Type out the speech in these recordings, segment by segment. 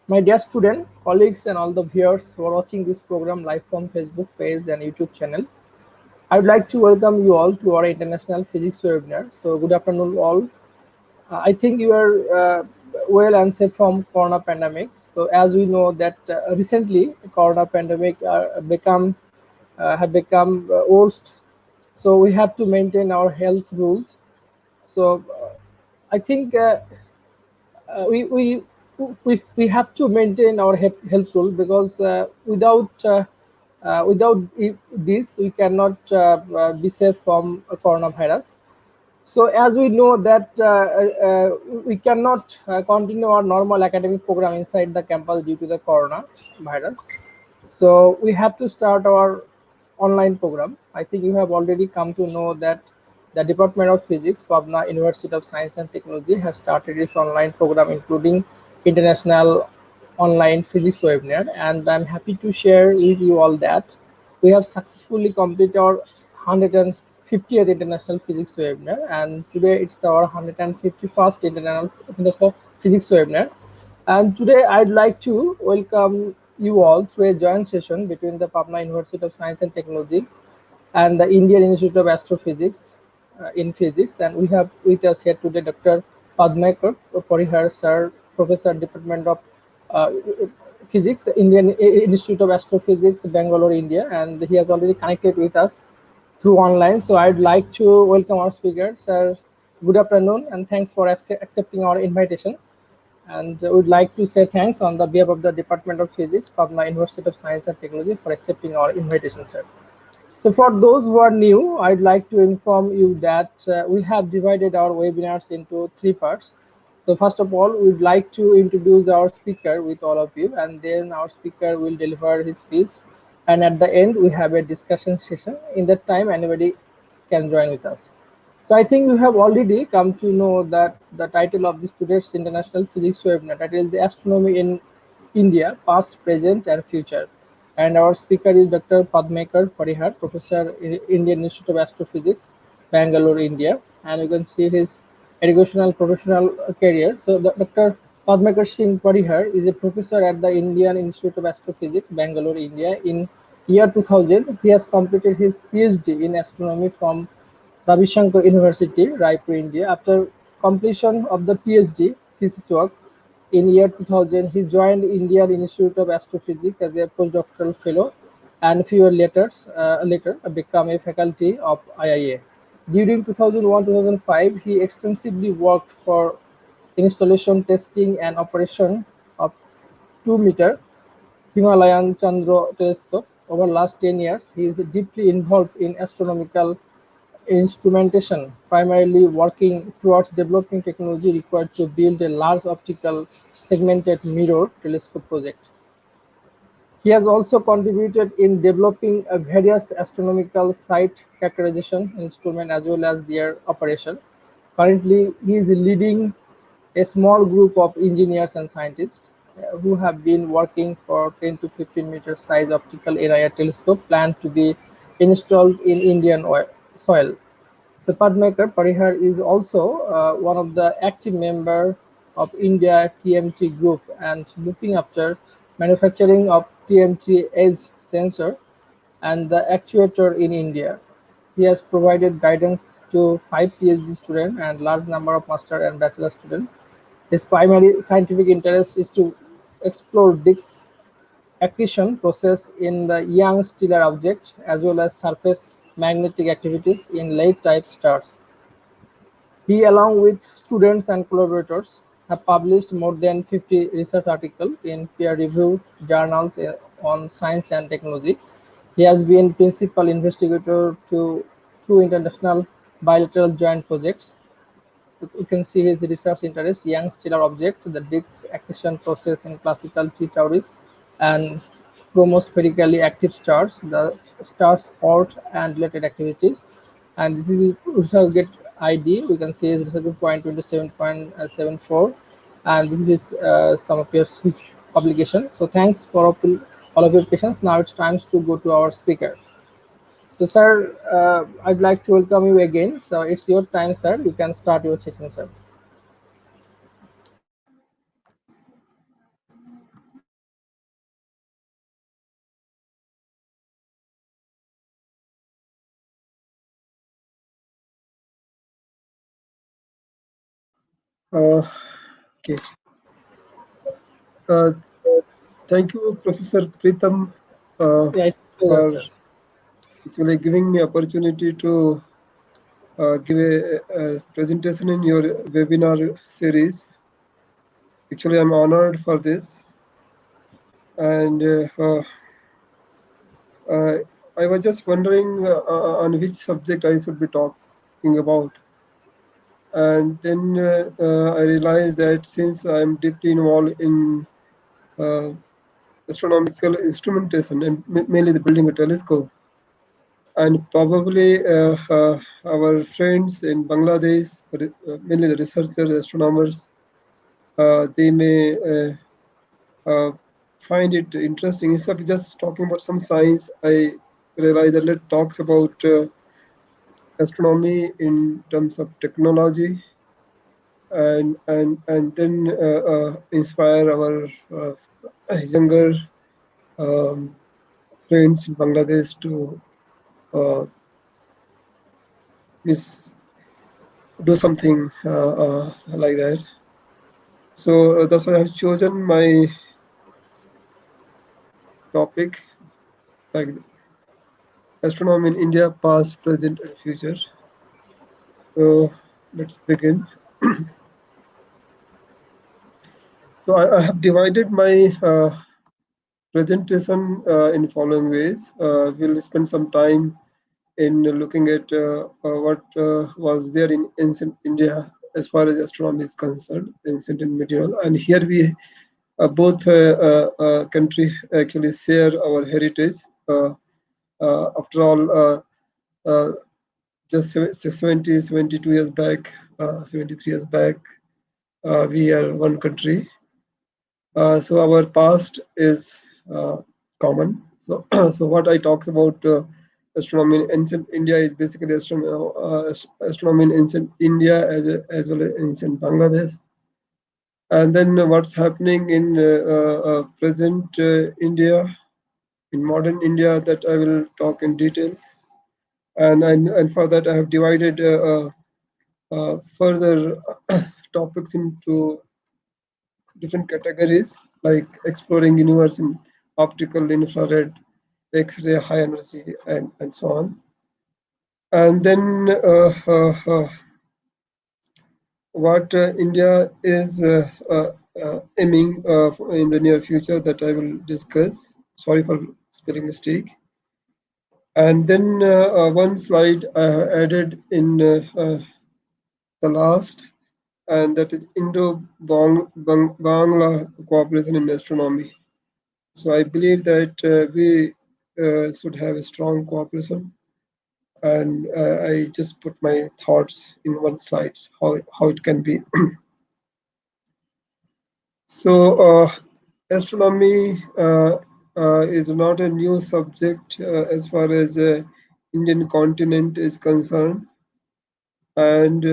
My dear student, colleagues, and all the viewers who are watching this program live from Facebook page and YouTube channel, I would like to welcome you all to our International Physics webinar. So, good afternoon, all. I think you are well and safe from Corona pandemic. So, as we know that recently Corona pandemic have become worst. So, we have to maintain our health rules. So, I think uh, we, we we have to maintain our health rule because without this we cannot be safe from coronavirus. So as we know that we cannot continue our normal academic program inside the campus due to the corona virus. So we have to start our online program. I think you have already come to know that the Department of Physics, Pabna University of Science and Technology, has started its online program, including international online physics webinar. And I'm happy to share with you all that we have successfully completed our 150th International Physics Webinar, and today it's our 151st International Physics Webinar. And today I'd like to welcome you all through a joint session between the Pabna University of Science and Technology and the Indian Institute of Astrophysics in Physics. And we have with us here today Dr. Padmakar, Parihar Sir, Professor, Department of uh, Physics, Indian Institute of Astrophysics, Bangalore, India, and he has already connected with us through online. So I'd like to welcome our speaker, Sir. Good afternoon, and thanks for accepting our invitation. And would like to say thanks on the behalf of the Department of Physics, Pabna University of Science and Technology, for accepting our invitation, sir. So for those who are new, I'd like to inform you that we have divided our webinars into three parts. So first of all, we'd like to introduce our speaker with all of you, and then our speaker will deliver his speech. And at the end, we have a discussion session. In that time, anybody can join with us. So I think you have already come to know that the title of this today's International Physics webinar, that is the Astronomy in India, Past, Present, and Future. And our speaker is Dr. Padmakar Parihar, Professor in Indian Institute of Astrophysics, Bangalore, India. And you can see his educational professional career. So Dr. Padmakar Singh Parihar is a professor at the Indian Institute of Astrophysics, Bangalore, India. In year 2000, he has completed his PhD in astronomy from Ravi Shankar University, Raipur, India. After completion of the PhD thesis work in year 2000, he joined Indian Institute of Astrophysics as a postdoctoral fellow, and a few years later became a faculty of IIA. During 2001-2005, he extensively worked for installation, testing, and operation of 2-meter Himalayan Chandra Telescope. Over last 10 years, he is deeply involved in astronomical instrumentation, primarily working towards developing technology required to build a large optical segmented mirror telescope project. He has also contributed in developing various astronomical site characterization instruments as well as their operation. Currently, he is leading a small group of engineers and scientists who have been working for 10 to 15 meter size optical area telescope planned to be installed in Indian soil. So Padmakar Parihar is also one of the active member of India TMT group and looking after manufacturing of TMT edge sensor and the actuator in India. He has provided guidance to 5 PhD students and large number of master and bachelor students. His primary scientific interest is to explore disk accretion process in the young stellar objects as well as surface magnetic activities in late type stars. He, along with students and collaborators, have published more than 50 research articles in peer-reviewed journals on science and technology. He has been principal investigator to two international bilateral joint projects. You can see his research interest: young stellar object, the disk accretion process in classical T Tauris, and chromospherically active stars, the stars orbit and related activities. And this is research get ID. We can see his research point 27.74, and this is some of his publication. So thanks for all of your patience. Now it's time to go to our speaker. So, sir, I'd like to welcome you again. So, it's your time, sir. You can start your session, sir. Uh, okay. Uh, Thank you, Professor Pretam, Yeah, it's a pleasure, for sir. actually giving me opportunity to give a presentation in your webinar series. Actually, I'm honored for this, and uh, I was just wondering on which subject I should be talking about. And then I realized that since I'm deeply involved in uh, astronomical instrumentation and mainly the building a telescope, and probably our friends in Bangladesh, mainly the researchers, astronomers, they may uh, find it interesting. Instead of just talking about some science, I realize that it talks about astronomy in terms of technology, and then inspire our younger um, friends in Bangladesh to uh, is do something like that. So that's why I've chosen my topic, like astronomy in India, past, present, and future. So let's begin. So I have divided my presentation in following ways. We'll spend some time in looking at what was there in ancient India as far as astronomy is concerned, ancient and medieval. And here we both country actually share our heritage. After all, uh, just 72 years back, 73 years back, we are one country. So our past is common. So, so what I talks about astronomy in ancient India is basically astronomy in ancient India as well as ancient Bangladesh. And then what's happening in present India, in modern India, that I will talk in details. And for that, I have divided further topics into different categories, like exploring universe in optical, infrared, X-ray, high energy, and so on. And then what India is aiming in the near future, that I will discuss. Sorry for spelling mistake. And then one slide I have added in the last, and that is Indo-Bangla cooperation in astronomy. So I believe that we should have a strong cooperation, and I just put my thoughts in one slide, how it can be. So astronomy is not a new subject as far as Indian continent is concerned. And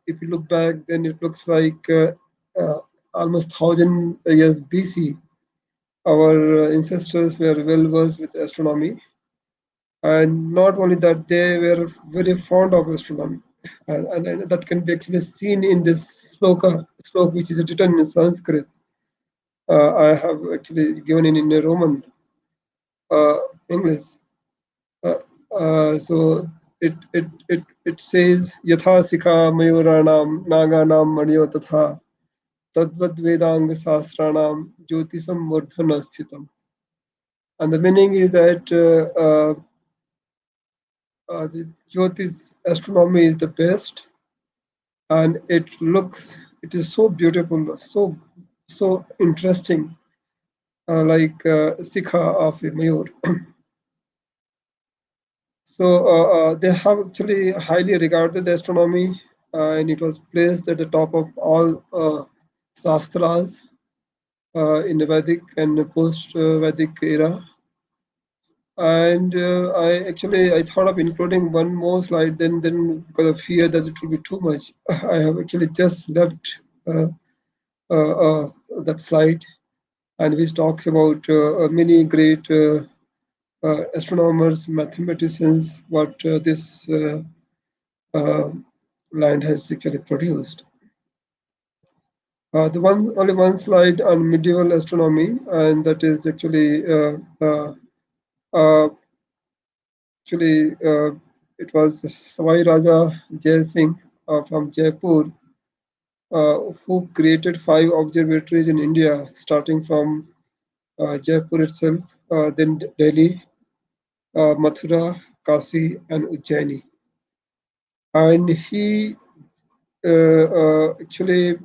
if you look back, then it looks like uh, almost 1,000 years BC, our ancestors were well versed with astronomy. And not only that, they were very fond of astronomy. And that can be actually seen in this sloka, which is written in Sanskrit. I have actually given in a Roman uh, English. Uh, so it says Yatha Sikha Mayuranam Naganam Maniyo Tatha Tadvad Vedang Sastranam Jyotisam Vardhana Sthitam. And the meaning is that the Jyotish astronomy is the best, and it is so beautiful, so interesting, like Sikha of a Mayur. So they have actually highly regarded astronomy, and it was placed at the top of all sastras in the Vedic and post-Vedic era. And I thought of including one more slide. Then because of fear that it will be too much, I have actually just left that slide, and which talks about many great astronomers, mathematicians, what this uh, land has actually produced. Only one slide on medieval astronomy, and that is uh, actually it was Savai Raja Jai Singh from Jaipur who created 5 observatories in India, starting from Jaipur itself, then Delhi, Mathura, Kasi, and Ujjaini. And he actually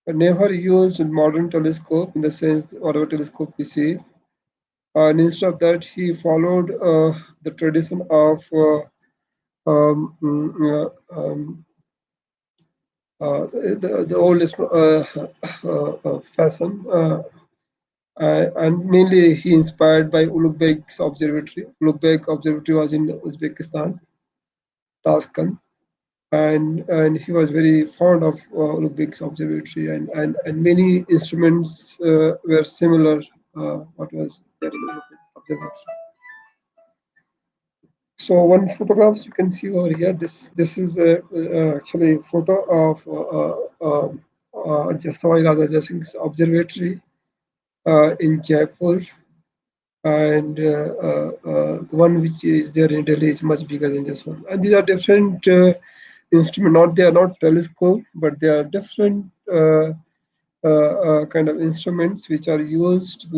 never used modern telescope in the sense whatever telescope we see. And instead of that, he followed the tradition of um, mm, the oldest fashion. And mainly he inspired by Ulugh Observatory. Ulugh Observatory was in Uzbekistan, Tashkent, and he was very fond of Ulugh Observatory, and many instruments were similar. What was there in Ulugh Observatory? So one photographs you can see over here. This is actually a photo of Sawai Raja Jasing's observatory in Jaipur, and the one which is there in Delhi is much bigger than this one. And these are different instruments. Not they are not telescope, but they are different kind of instruments which were used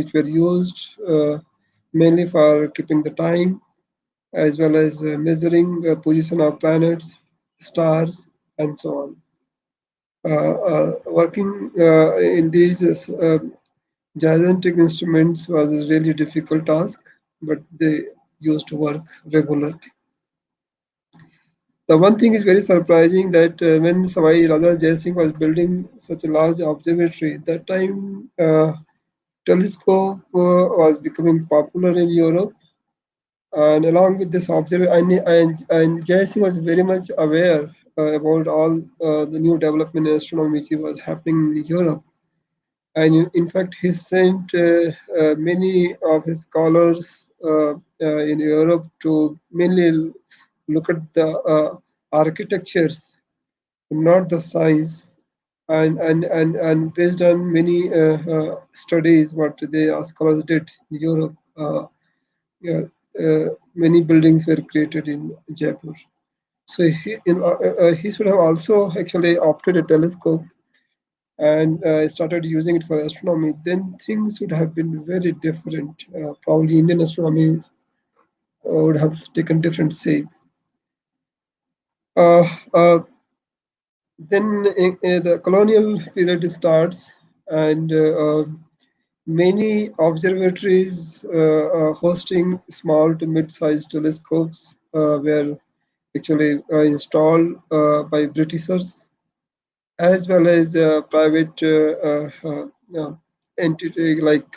mainly for keeping the time, as well as measuring position of planets, stars, and so on. Working in these gigantic instruments was a really difficult task, but they used to work regularly. The one thing is very surprising that when Savai Raja Jai Singh was building such a large observatory, that time telescope was becoming popular in Europe, and along with this and Jai Singh was very much aware about all the new development in astronomy which was happening in Europe. And in fact, he sent many of his scholars in Europe to mainly look at the architectures, not the science. And based on many studies, what the scholars did in Europe, yeah, many buildings were created in Jaipur. So he should have also actually opted a telescope and started using it for astronomy. Then things would have been very different. Probably Indian astronomy would have taken different shape. Uh, uh, then the colonial period starts, and many observatories hosting small to mid-sized telescopes were actually installed by Britishers, as well as private entity like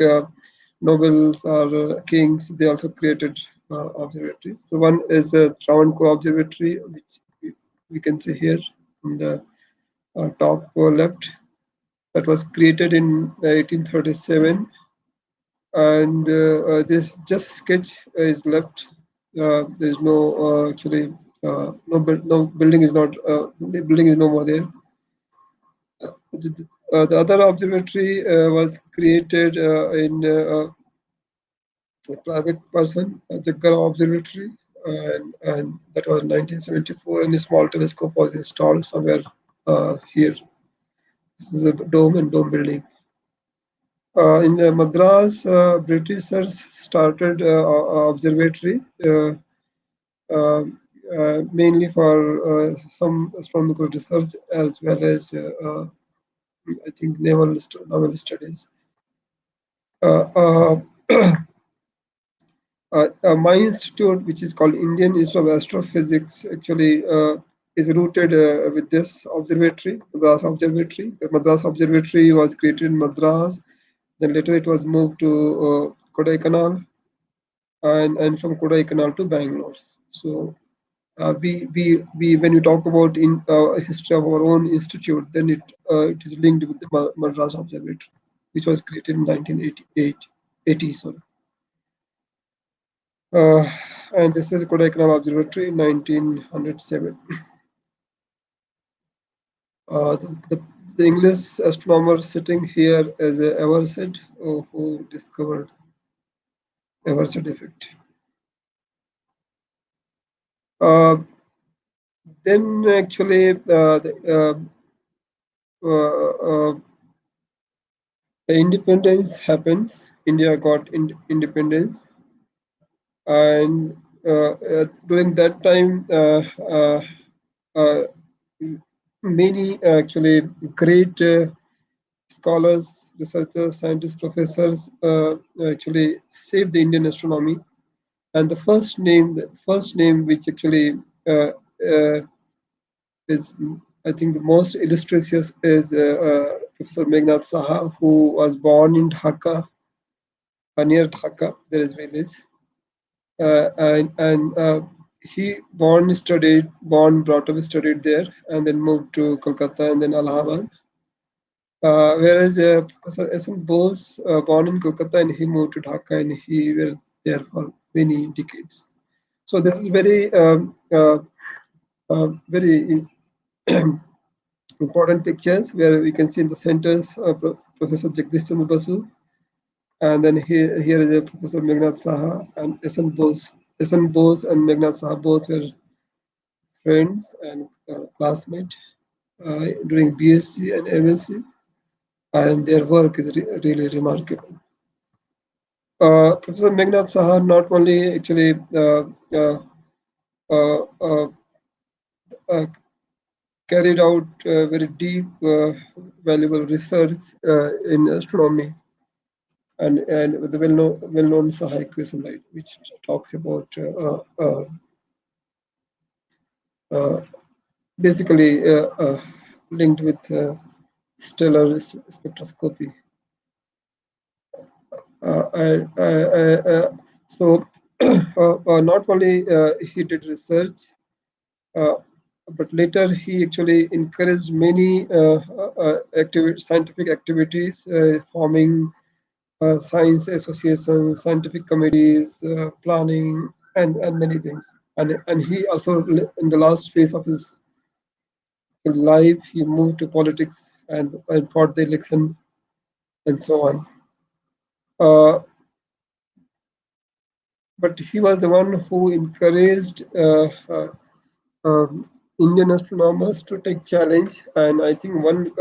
nobles or kings. They also created observatories. So one is Travancore Observatory, which we can see here in the top left, that was created in 1837, and this just sketch is left. There is no actually no building is not the building is no more there. The other observatory was created in a private person, Jaggara Observatory, and that was 1974. And a small telescope was installed somewhere here. This is a dome and dome building. In Madras, Britishers started observatory uh, mainly for some astronomical research, as well as I think naval studies. Uh, uh, my institute, which is called Indian Institute of Astrophysics, actually is rooted with this observatory, Madras Observatory. The Madras Observatory was created in Madras. Then later it was moved to Kodaikanal, and from Kodaikanal to Bangalore. So we when you talk about in history of our own institute, then it is linked with the Madras Observatory, which was created in 1988, 80, sorry. Uh, and this is Kodaikanal Observatory in 1907. The the English astronomer sitting here is Everset, who discovered Everset effect. Uh, then actually the independence happens. India got independence, and during that time, uh, many actually great scholars, researchers, scientists, professors actually saved the Indian astronomy. And the first name which actually uh, uh, is, I think, the most illustrious is Professor Meghnad Saha, who was born in Dhaka, near Dhaka. There is village, and he brought up, studied there, and then moved to Kolkata and then Allahabad. Whereas Professor S.N. Bose, born in Kolkata, and he moved to Dhaka, and he were there for many decades. So this is very important pictures where we can see in the centers Professor Jagdish Chandra Basu, and then here is a Professor Meghnad Saha and S.N. Bose. S.N. Bose and Meghnad Saha both were friends and classmates during BSc and MSc, and their work is really remarkable. Professor Meghnad Saha not only actually uh, uh, uh, uh, carried out very deep, valuable research in astronomy, and with the well-known Saha equation, right, which talks about uh, basically linked with stellar spectroscopy. So not only he did research, uh, but later he actually encouraged many scientific activities, forming science associations, scientific committees, planning, and many things. And he also, in the last phase of his life, he moved to politics and fought the election and so on. Uh, but he was the one who encouraged Indian astronomers to take challenge, and I think one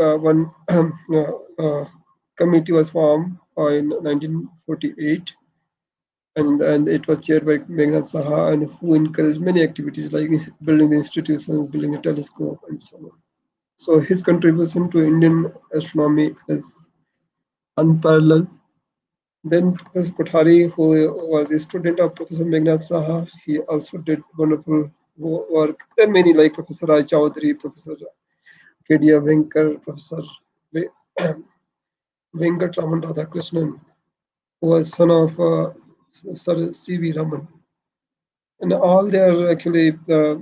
committee was formed in 1948, and it was chaired by Meghnad Saha, and who encouraged many activities like building the institutions, building a telescope, and so on. So his contribution to Indian astronomy is unparalleled. Then Professor Kothari, who was a student of Professor Meghnad Saha, he also did wonderful work. There are many like Professor Rai Chaudhary, Professor K.D.A. Venkar, Professor Venkatraman Radhakrishnan, who was son of Sir C.V. Raman. And all they are actually uh,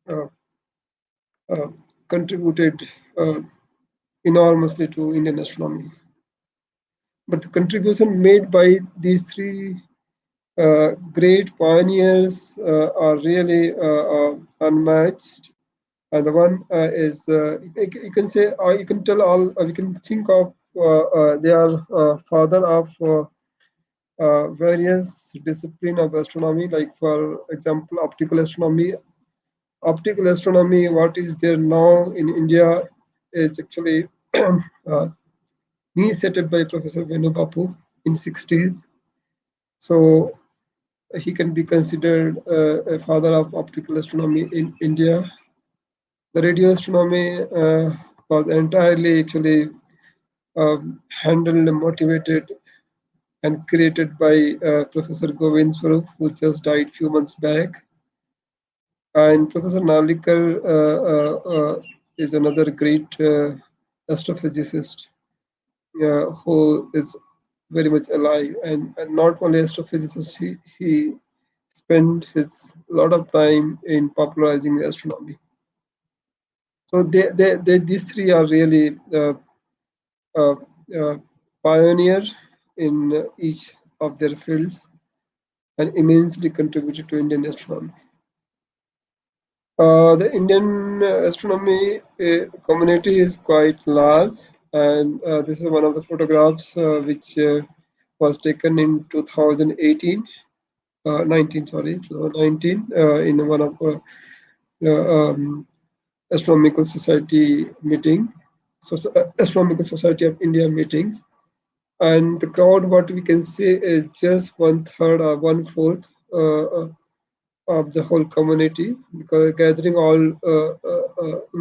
uh, contributed enormously to Indian astronomy. But the contribution made by these three great pioneers are really unmatched. And the one is you can say, you can tell all, you can think of they are father of various discipline of astronomy, like for example, optical astronomy. Optical astronomy, what is there now in India, is actually initiated by Professor Venu Bapu in 60s. So he can be considered a father of optical astronomy in India. The radio astronomy was entirely actually handled, motivated, and created by Professor Govind Swarup, who just died few months back. And Professor Nalikar is another great astrophysicist who is very much alive, and not only astrophysicist, he spent his lot of time in popularizing astronomy. So these three are really uh, uh, pioneer in each of their fields and immensely contributed to Indian astronomy. The Indian astronomy community is quite large, and this is one of the photographs which was taken in 2018, 19, sorry, 2019, in one of Astronomical Society meeting, so Astronomical Society of India meetings, and the crowd, what we can say, is just one third or one fourth of the whole community, because gathering all in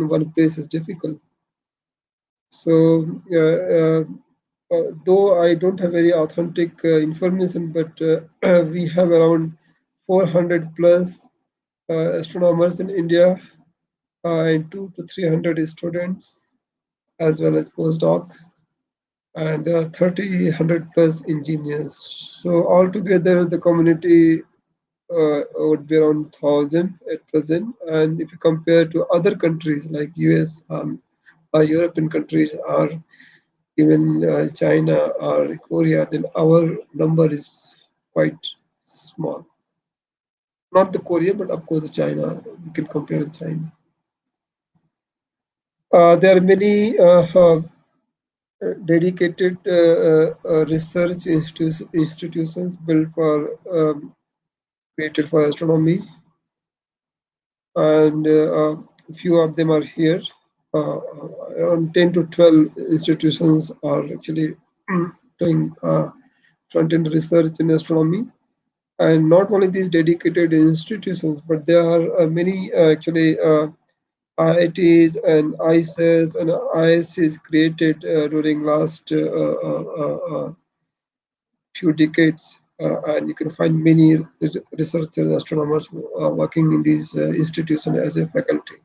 one place is difficult. So, though I don't have very authentic information, but we have around 400 plus astronomers in India, and 2 to 300 students, as well as postdocs, and 30, 100 plus engineers. So altogether, the community would be around 1,000 at present. And if you compare to other countries like US, or European countries, or even China or Korea, then our number is quite small. Not the Korea, but of course the China. We can compare with China. There are many dedicated research institutions built for created for astronomy, and a few of them are here. Around 10 to 12 institutions are actually doing front-end research in astronomy. And not only these dedicated institutions, but there are many actually IITs and ICES and ISCs created during last few decades, and you can find many researchers, astronomers working in these institutions as a faculty.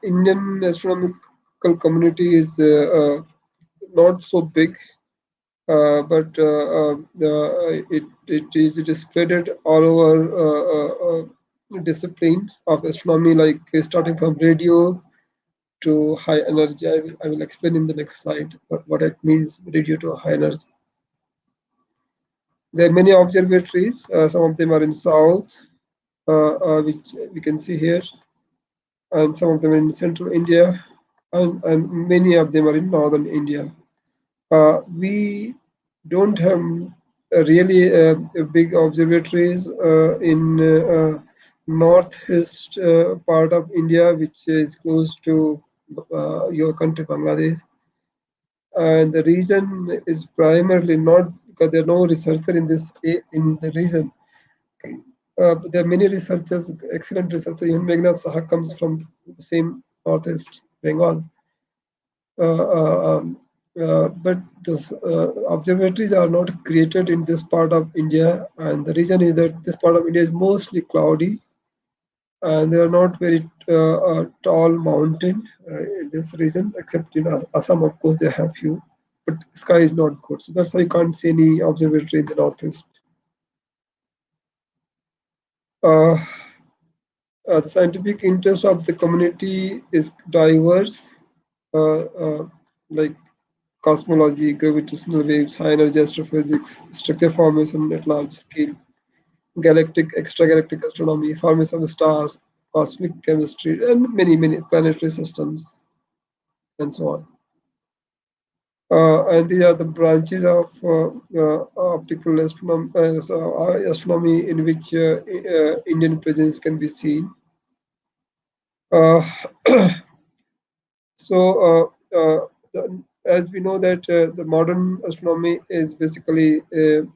Indian astronomical community is not so big, but it is spread all over discipline of astronomy, like starting from radio to high energy. I will explain in the next slide what it means, radio to high energy. There are many observatories. Some of them are in south, which we can see here, and some of them are in central India, and many of them are in northern India. We don't have really big observatories in northeast part of India, which is close to your country, Bangladesh. And the reason is primarily not because there are no researcher in this in the region. But there are many researchers, excellent researchers. Even Meghnad Saha comes from the same northeast Bengal. But the observatories are not created in this part of India, and the reason is that this part of India is mostly cloudy, and there are not very tall mountain in this region, except in Assam, of course, they have few, but sky is not good, so that's why you can't see any observatory in the northeast. Uh, the scientific interest of the community is diverse, like cosmology, gravitational waves, high energy astrophysics, structure formation at large scale, galactic, extragalactic astronomy, formation of stars, cosmic chemistry, and many, many planetary systems, and so on. And these are the branches of optical astronomy in which Indian presence can be seen. Uh, so, as we know that the modern astronomy is basically this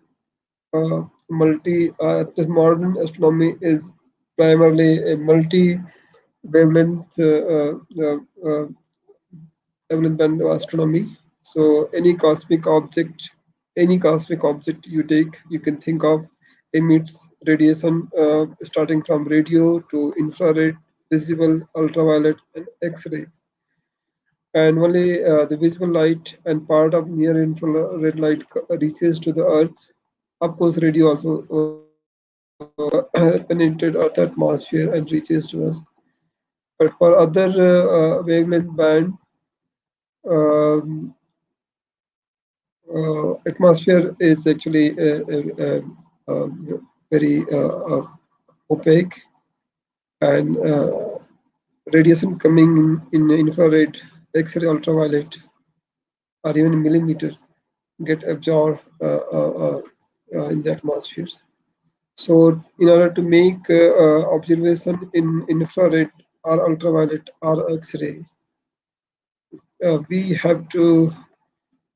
modern astronomy is primarily a multi wavelength wavelength band astronomy. So any cosmic object you take, you can think of, emits radiation starting from radio to infrared, visible, ultraviolet, and X-ray. And only the visible light and part of near infrared light reaches to the Earth. Of course, radio also penetrated Earth atmosphere and reaches to us. But for other wavelength band, um, atmosphere is actually very opaque, and radiation coming in infrared, X-ray, ultraviolet, or even millimeter get absorbed in the atmosphere. So, in order to make observation in infrared or ultraviolet or X-ray, we have to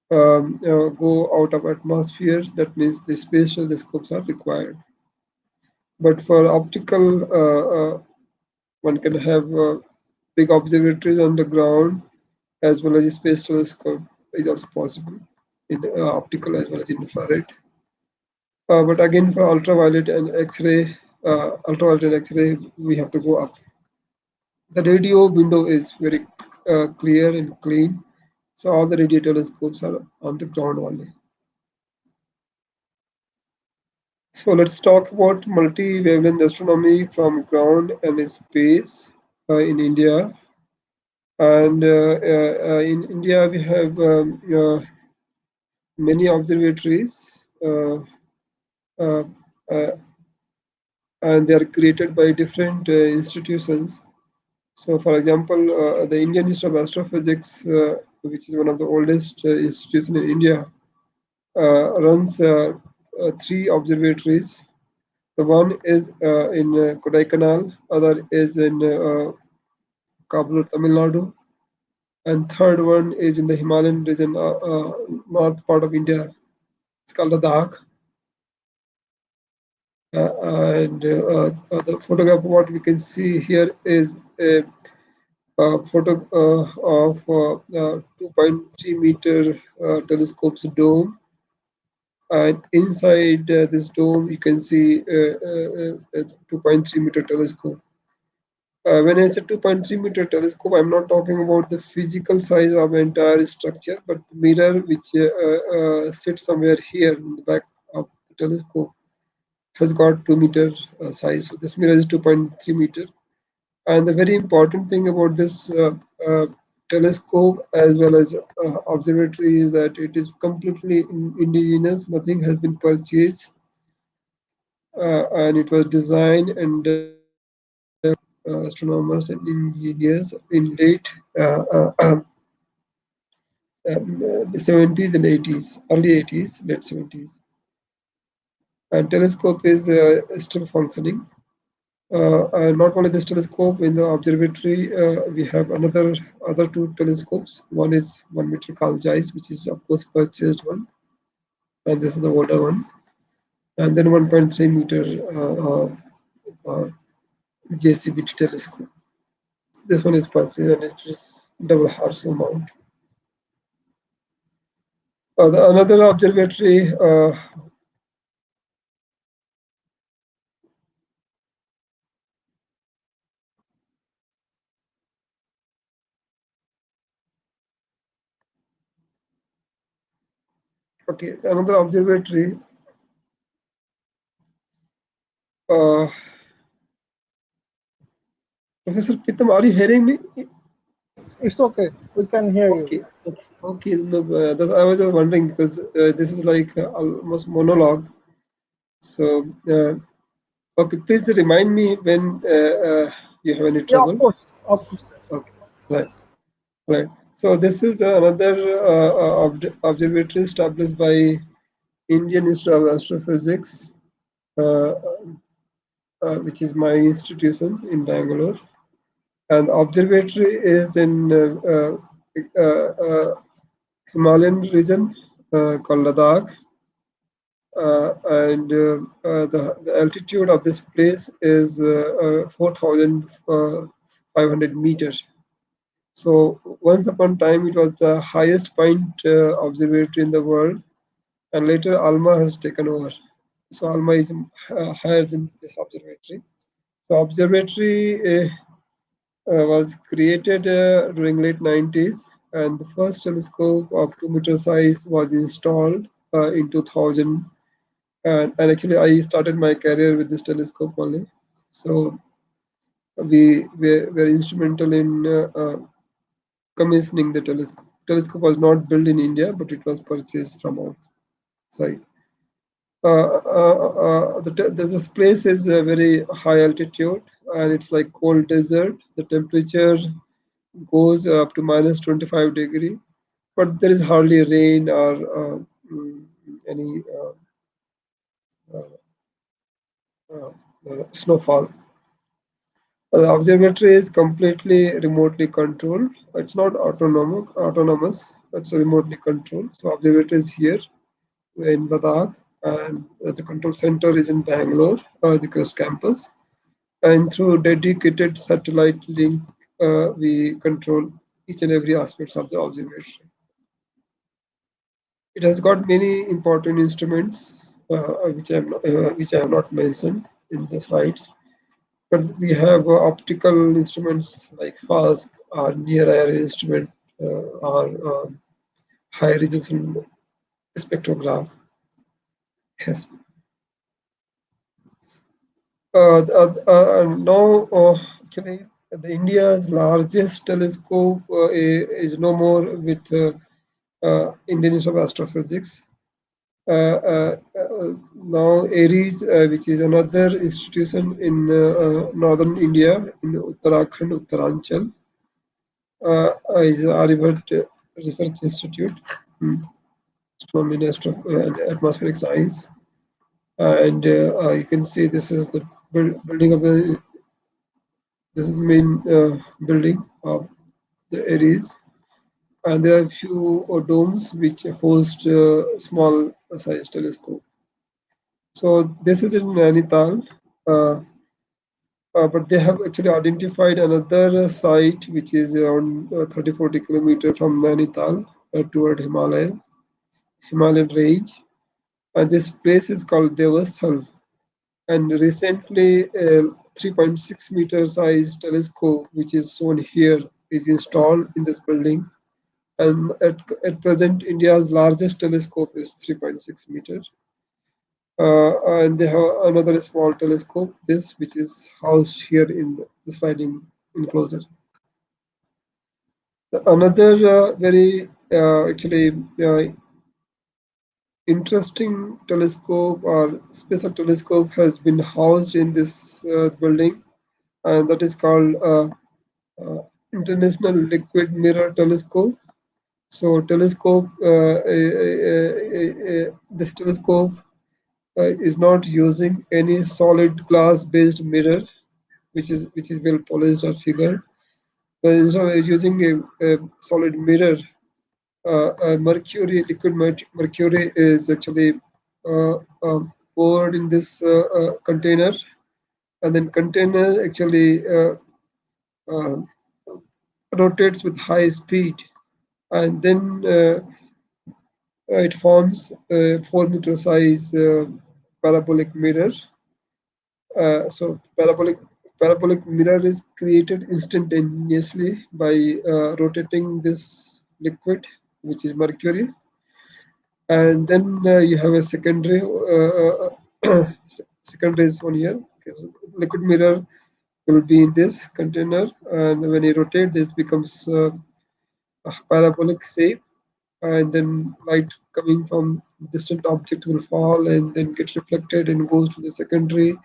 go out of atmosphere. That means the space telescopes are required. But for optical, one can have big observatories on the ground as well as a space telescope is also possible in optical as well as infrared. But again, for ultraviolet and X-ray, we have to go up. The radio window is very clear and clean, so all the radio telescopes are on the ground only. So let's talk about multi-wavelength astronomy from ground and space in India. And in India, we have many observatories, uh, uh, and they are created by different institutions. So, for example, the Indian Institute of Astrophysics, which is one of the oldest institutions in India, runs three observatories. The one is in Kodaikanal, other is in Kabul, Tamil Nadu, and third one is in the Himalayan region, north part of India. It's called Ladakh. And the photograph, what we can see here is a photo of 2.3 meter telescope's dome. And inside this dome, you can see a 2.3 meter telescope. When I say 2.3 meter telescope, I'm not talking about the physical size of the entire structure, but the mirror which sits somewhere here in the back of the telescope has got 2 meter size. So this mirror is 2.3 meter. And the very important thing about this telescope as well as observatory is that it is completely indigenous. Nothing has been purchased, and it was designed and developed by astronomers and engineers in late the 70s and 80s, early 80s, late 70s. And telescope is still functioning. Not only this telescope in the observatory, we have other two telescopes. One is 1 meter called JAIS, which is of course purchased one, and this is the older one. And then 1.3 meter uh, JCBT telescope. This one is purchased and it is double horizontal mount. Another observatory. Okay, another observatory. Uh, Professor Pitam, are you hearing me? It's okay. We can hear you. Okay, okay. No, I was wondering because this is like almost monologue. So, okay, please remind me when you have any Yeah, of trouble. course, of course. Okay, right, right. So this is another observatory established by Indian Institute of Astrophysics, uh, which is my institution in Bangalore. And the observatory is in Himalayan region called Ladakh. And the altitude of this place is 4,500 meters. So once upon time, it was the highest point observatory in the world, and later Alma has taken over. So Alma is higher than this observatory. The observatory was created during late 90s, and the first telescope of 2 meter size was installed in 2000. And actually, I started my career with this telescope only. So we were instrumental in commissioning the telescope. Telescope was not built in India, but it was purchased from outside. This place is a very high altitude and it's like cold desert. The temperature goes up to minus 25 degree, but there is hardly rain or mm, any uh, uh, snowfall. The observatory is completely remotely controlled. It's not autonomous. It's remotely controlled. So observatory is here in Ladakh, and the control center is in Bangalore, the Crest campus. And through dedicated satellite link, we control each and every aspects of the observatory. It has got many important instruments, which I have not mentioned in the slides. But we have optical instruments like FAST or near IR instrument or high resolution spectrograph. Yes. Now, actually, the India's largest telescope is no more with Indian Institute of Astrophysics. Now, ARIES, which is another institution in northern India, in Uttarakhand, Uttaranchal, is Aryabhat Research Institute, Astronomy and and Atmospheric Science. And you can see this is the building of the this is the main building of the ARIES. And there are a few domes which host small size telescope. So this is in Nainital, uh, but they have actually identified another site which is around 30-40 kilometers from Nainital toward Himalayan range. And this place is called Devasthal. And recently, a 3.6 meter size telescope, which is shown here, is installed in this building. And at present, India's largest telescope is 3.6 meters. And they have another small telescope, this which is housed here in the sliding enclosure. Another very actually interesting telescope or special telescope has been housed in this building, and that is called uh, International Liquid Mirror Telescope. So this telescope is not using any solid glass-based mirror, which is well polished or figured, but instead of using a solid mirror. Liquid mercury is actually poured in this container, and then container actually uh, rotates with high speed, and then it forms a 4 meter size parabolic mirror. So parabolic mirror is created instantaneously by rotating this liquid, which is mercury, and then you have a secondary is one here. Okay, so liquid mirror will be in this container, and when you rotate, this becomes a parabolic shape, and then light coming from distant object will fall and then get reflected and goes to the secondary.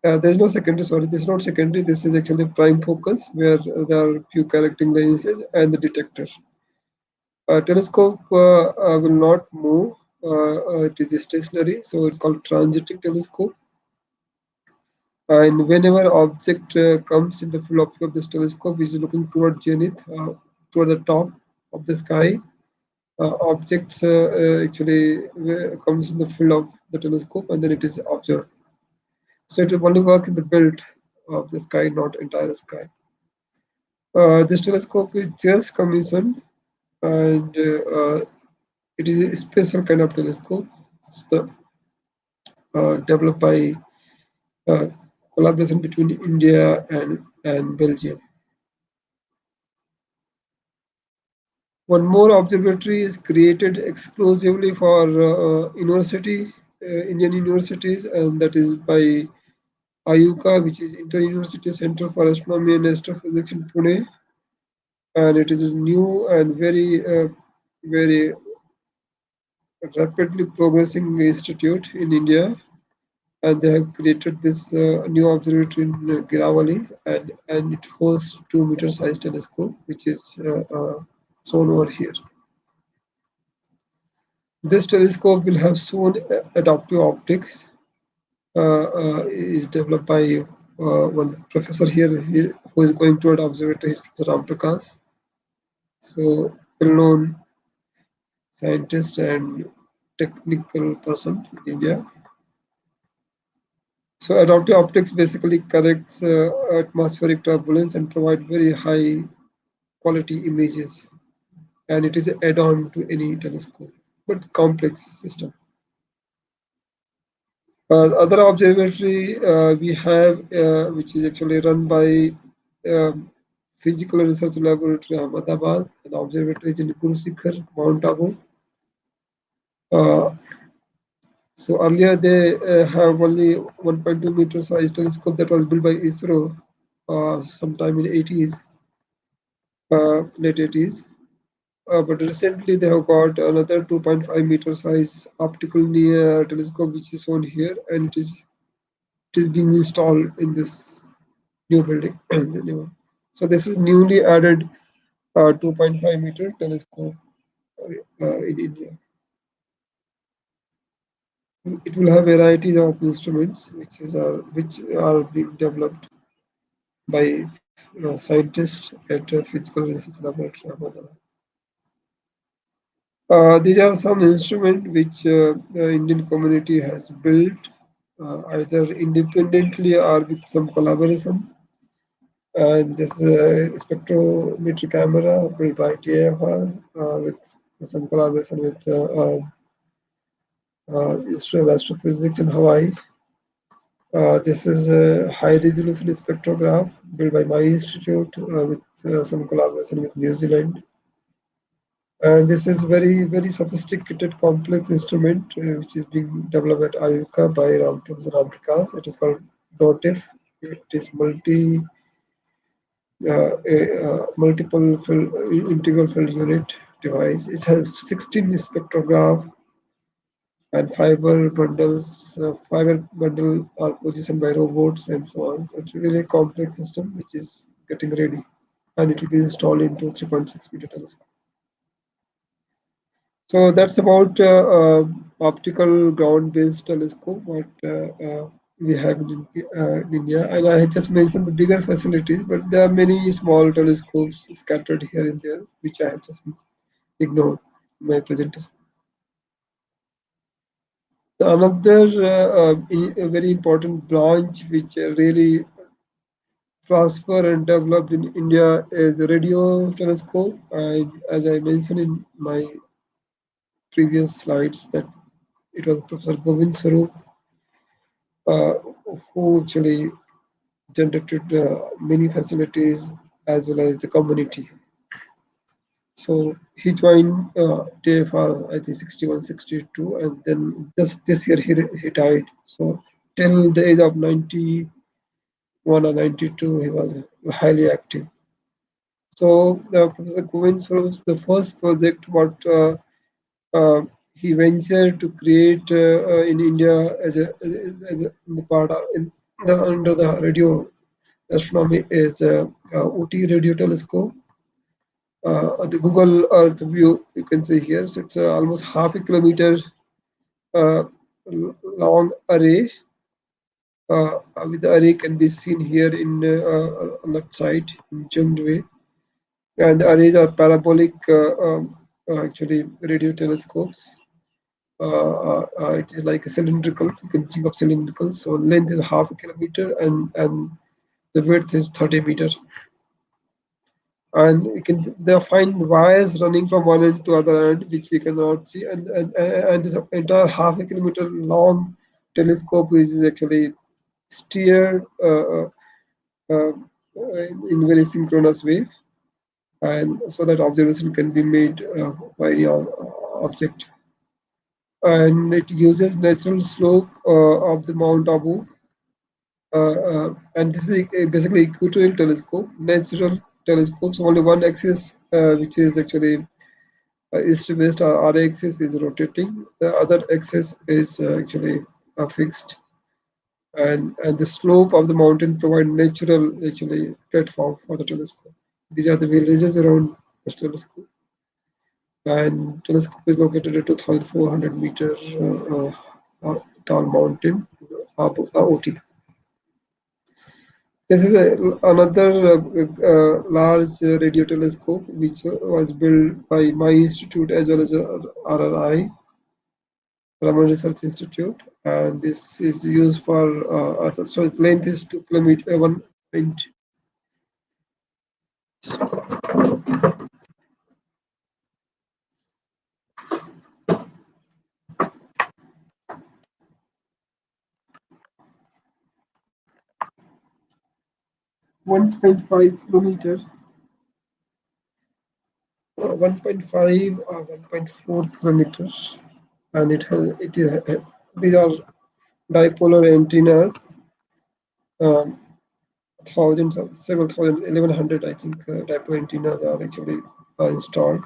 There's no secondary, sorry, this is not secondary, this is actually prime focus where there are few correcting lenses and the detector. Telescope will not move, it is stationary, so it's called transiting telescope. And whenever object comes in the field of view of this telescope, which is looking toward zenith, toward the top of the sky, objects actually comes in the field of the telescope, and then it is observed. So it will only work in the belt of the sky, not entire sky. This telescope is just commissioned, and it is a special kind of telescope. It's developed by uh, collaboration between India and Belgium. One more observatory is created exclusively for Indian universities, and that is by IUCA, which is Inter-University Center for Astronomy and Astrophysics in Pune, and it is new and very rapidly progressing institute in India, and they have created this new observatory in Giravali, and it hosts 2 meter size telescope, which is shown over here. This telescope will have soon adaptive optics, is developed by one professor here who is going to an observatory, is Professor Ram Prakash. So, well-known scientist and technical person in India. So adaptive optics basically corrects atmospheric turbulence and provide very high quality images. And it is an add-on to any telescope, but complex system. Other observatory we have, which is actually run by um, Physical Research Laboratory Ahmedabad, and the observatory is in Guru Shikhar, Mount Abu. Uh, so earlier they have only 1.2 meter size telescope that was built by ISRO sometime in 80s, late 80s. But recently they have got another 2.5 meter size optical near telescope, which is shown here, and it is being installed in this new building. The new. So this is newly added 2.5 meter telescope in India. It will have varieties of instruments which are being developed by scientists at Physical Research Laboratory Ahmedabad. These are some instruments which the Indian community has built either independently or with some collaboration. And this spectrometry camera built by TFR with some collaboration with Institute of Astrophysics in Hawaii. This is a high resolution spectrograph built by my institute with some collaboration with New Zealand. And this is very sophisticated, complex instrument which is being developed at IUCA by Professor Ram Prakash. It is called DOTIF. It is multiple field, integral field unit device. It has 16 spectrograph and fiber bundles. Fiber bundle are positioned by robots and so on. So it's a really complex system which is getting ready, and it will be installed into 3.6 meter telescope. So that's about optical ground-based telescope what we have in India. And I just mentioned the bigger facilities, but there are many small telescopes scattered here and there, which I have just ignored in my presentation. Another a very important branch which really prospered and developed in India is the radio telescope. And as I mentioned in my previous slides, that it was Professor Govind Sarup uh, who actually generated many facilities as well as the community. So he joined TFR, I think 61, 62, and then just this year he died. So till the age of 91 or 92, he was highly active. So Professor Govind Sarup's the first project what uh, he ventured to create in India as a in the part of, in the under the radio astronomy is OT radio telescope. The Google Earth view you can see here. So it's almost half a kilometer uh, long array. With the array can be seen here in on that side in zoomed way, and the arrays are parabolic actually radio telescopes. It is like a cylindrical. You can think of cylindrical. So length is half a kilometer and the width is 30 meters. And we can there find wires running from one end to other end, which we cannot see. And this entire half a kilometer long telescope is actually steered uh, in very synchronous way, and so that observation can be made by any object. And it uses natural slope of the Mount Abu, and this is basically equatorial telescope. Natural telescopes only one axis, which is actually East-west R axis is rotating. The other axis is actually fixed, and the slope of the mountain provide natural actually platform for the telescope. These are the villages around the telescope, and telescope is located at 2,400 meter tall mountain, OT. This is another large radio telescope which was built by my institute as well as RRI, Raman Research Institute, and this is used for so its length is 2 kilometer, 1.5 kilometers, 1.5 or 1.4 kilometers, and these are dipolar antennas. Um, Thousands of several thousand 1100 I think dipole antennas are actually installed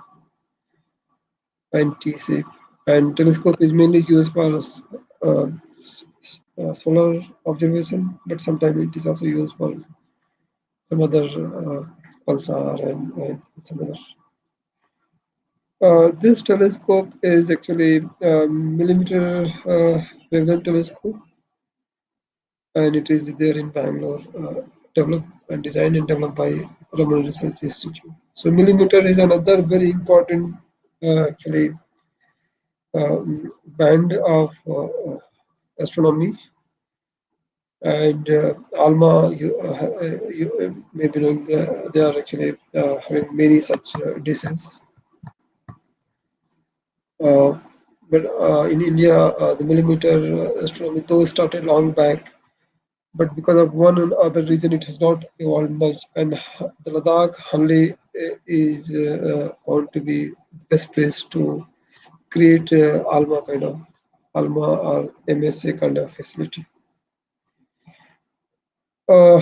and T-shape, and telescope is mainly used for solar observation, but sometimes it is also used for some other pulsar and some other. This telescope is actually millimeter wavelength telescope, and it is there in Bangalore, developed and designed and developed by Raman Research Institute. So millimeter is another very important actually band of astronomy, and Alma, you may be knowing they are actually having many such dishes. Uh, but in India, the millimeter astronomy though started long back, but because of one and other reason, it has not evolved much. And the Ladakh Hanle is found to be the best place to create Alma or MSA kind of facility. Uh,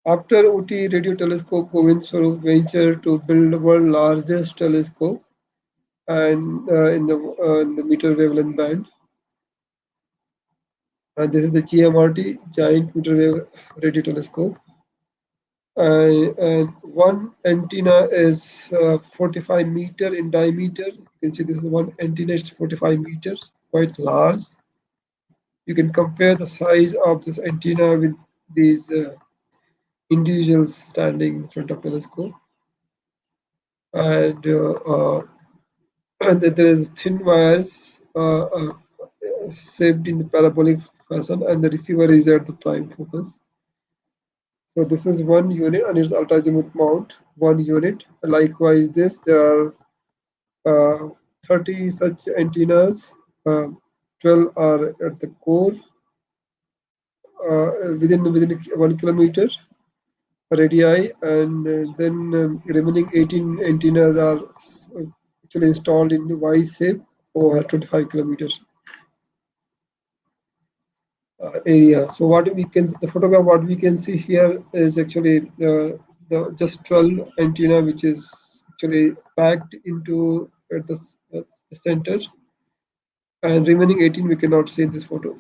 After OT radio telescope, Govind Swarup ventured to build the world's largest telescope and in the meter wavelength band. And this is the GMRT, Giant Meter Wave Radio Telescope. And one antenna is 45 meter in diameter. You can see this is one antenna, it's 45 meters, quite large. You can compare the size of this antenna with these individuals standing in front of telescope. And, and then there is thin wires shaped in parabolic fashion, and the receiver is at the prime focus. So this is one unit and its ultra-azimuth mount, one unit. Likewise, there are 30 such antennas. 12 are at the core within 1 kilometer radii, and then remaining 18 antennas are actually installed in Y shape over 25 kilometers area. So the photograph what we can see here is actually the just 12 antenna which is actually packed into at the center, and remaining 18 we cannot see in this photo.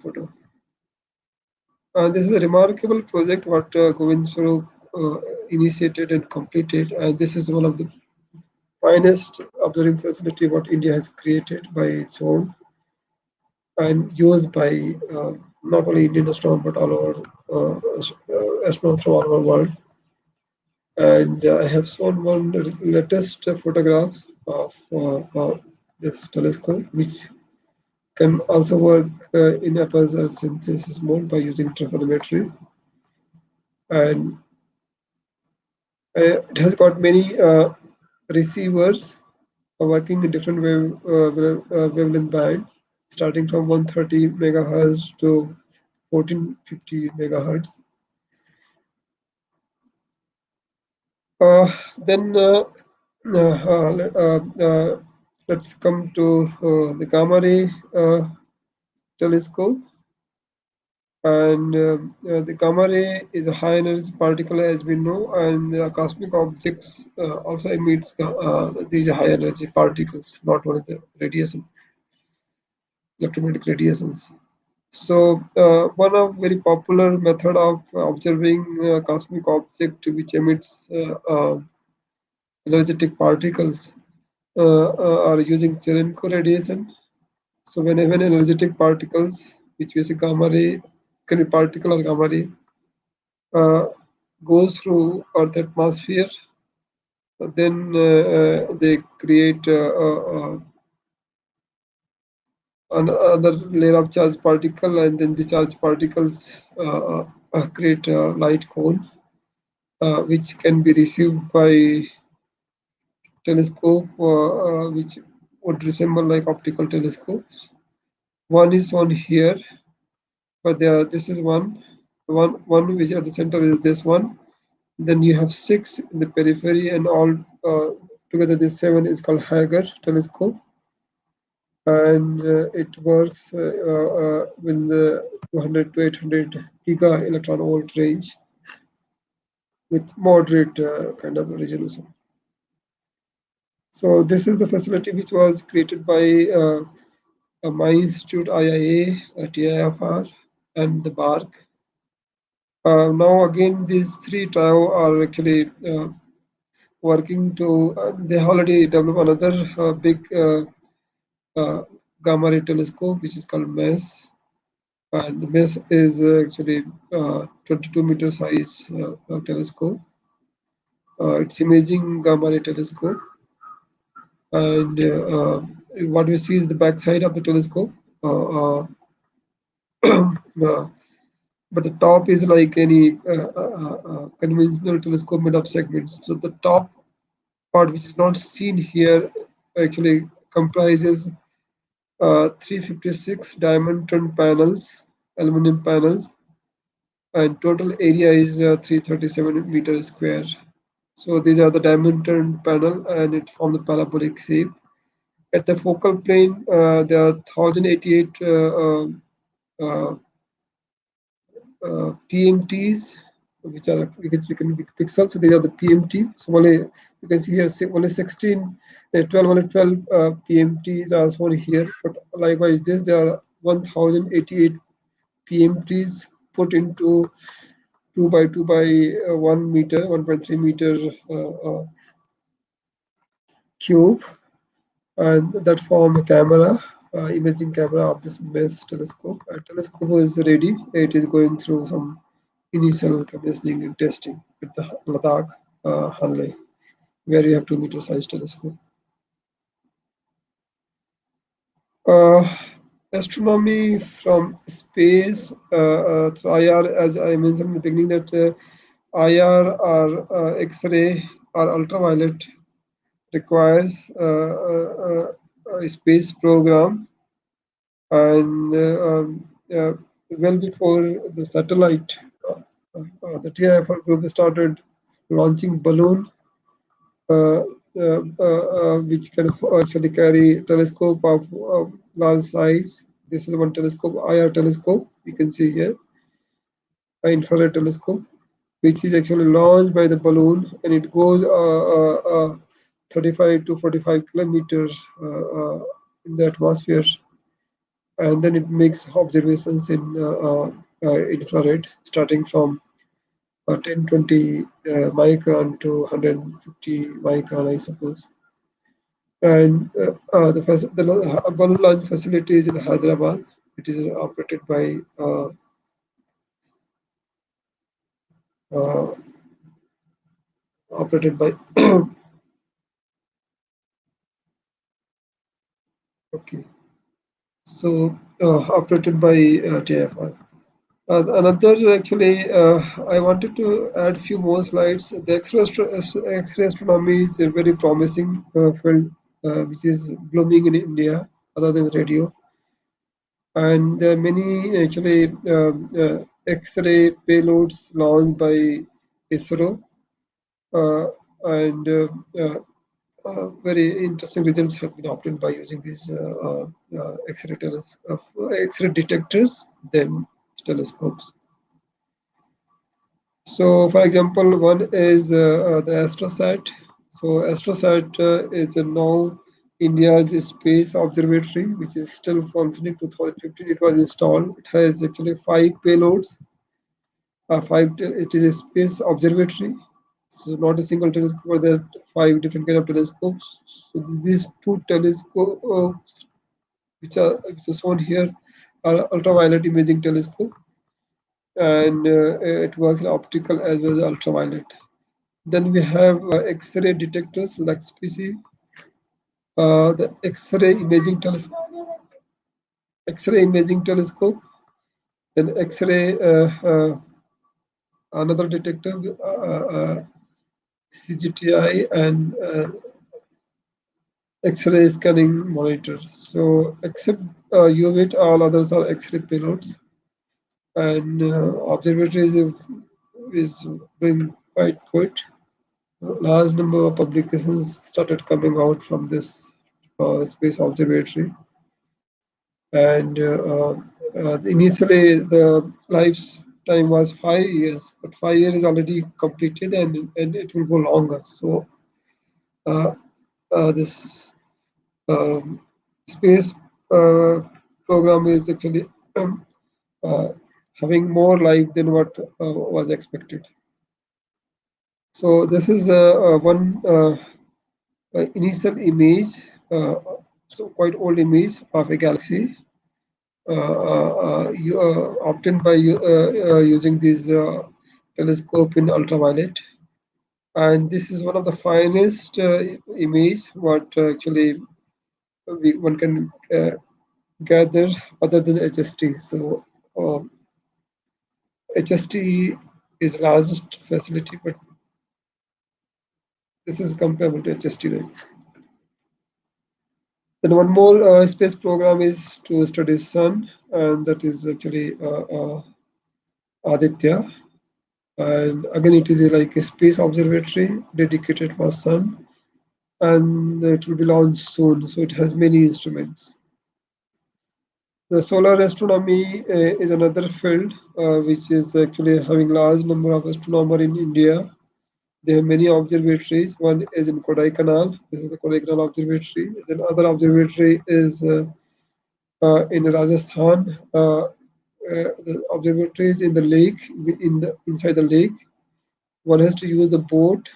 This is a remarkable project what Govind Swarup initiated and completed, and this is one of the finest observing facility what India has created by its own and used by not only Indian astronomers but all over astronomers from all over the world. And I have shown one latest photographs of this telescope, which can also work in aperture synthesis mode by using interferometry, and it has got many receivers working in different wavelength band, starting from 130 megahertz to 1450 megahertz. Then let's come to the Gammaray telescope. And the gamma ray is a high energy particle, as we know, and cosmic objects also emits these high energy particles, not only the radiation, electromagnetic radiations. So one of very popular method of observing cosmic object which emits energetic particles are using Cherenkov radiation. So whenever energetic particles, which is a gamma ray, can be particle or gamma ray, uh, goes through Earth atmosphere, then they create another layer of charged particle, and then the charged particles create a light cone, which can be received by telescope, which would resemble like optical telescopes. One is on here, but this is one which at the center is this one. Then you have six in the periphery, and all together this seven is called Hager telescope, and it works in the 200 to 800 giga electron volt range with moderate kind of resolution. So this is the facility which was created by my institute, IIA, TIFR, and the BARC. Now again, these three trio are actually working to. They already developed another big uh, gamma ray telescope, which is called MES. And the MES is actually 22-meter size telescope. It's imaging gamma ray telescope, and what we see is the back side of the telescope. Uh, but the top is like any conventional telescope made of segments. So the top part, which is not seen here, actually comprises 356 diamond turned panels, aluminum panels, and total area is 337 meters square. So these are the diamond turned panel, and it forms the parabolic shape. At the focal plane, there are 1088 uh, PMTs, which we can be pixels. So these are the PMT. So only you can see here only 16, 12, only 12 PMTs are shown here. But likewise, there are 1088 PMTs put into 2 by 2 by 1 meter, 1.3 meter cube, and that form a camera, imaging camera of this MES telescope. Telescope is ready. It is going through some initial commissioning and testing with the Ladakh Hanley, where you have 2 meter size telescope. Uh, Astronomy from space through IR, as I mentioned in the beginning, that IR or X-ray or ultraviolet requires a space program, and well before the satellite, the TIFR group started launching balloon, uh, which can actually carry telescope of large size. This is one telescope, IR telescope. You can see here, infrared telescope, which is actually launched by the balloon, and it goes 35 to 45 kilometers in the atmosphere, and then it makes observations in infrared, starting from 1020 micron to 150 micron, I suppose. And the balloon launch facility is in Hyderabad. It is uh, operated by okay. So operated by TFR. Another actually, I wanted to add few more slides. The X-ray astronomy is a very promising field, which is blooming in India, other than radio. And there are many actually X-ray payloads launched by ISRO, uh, and very interesting results have been obtained by using these X-ray detectors. Then telescopes. So, for example, one is the Astrocyte. So, Astrocyte is now India's space observatory, which is still functioning. 2015, it was installed. It has actually five payloads. It is a space observatory. So, not a single telescope, but there are five different kind of telescopes. So, these two telescopes, which are shown here, are ultraviolet imaging telescope, and it works in optical as well as ultraviolet. Then we have X-ray detectors like SPC, the X-ray imaging telescope, then X-ray another detector, CGTI, and X-ray scanning monitor. So except UV, all others are X-ray payloads, and observatory is doing quite good. Large number of publications started coming out from this space observatory, and initially the lifetime was 5 years, but 5 years is already completed, and it will go longer. So uh, this um, space uh, program is actually uh, having more life than what was expected. So this is one initial image, so quite old image of a galaxy obtained by using this telescope in ultraviolet. And this is one of the finest image what actually one can gather other than HST. So HST is largest facility, but this is comparable to HST. Right? Then one more space program is to study sun, and that is actually Aditya. And again, it is like a space observatory dedicated for sun, and it will be launched soon. So it has many instruments. The solar astronomy is another field which is actually having large number of astronomers in India. They have many observatories. One is in Kodaikanal. This is the Kodaikanal Observatory. Then other observatory is in Rajasthan. The observatories in the lake, inside the lake. One has to use the boat.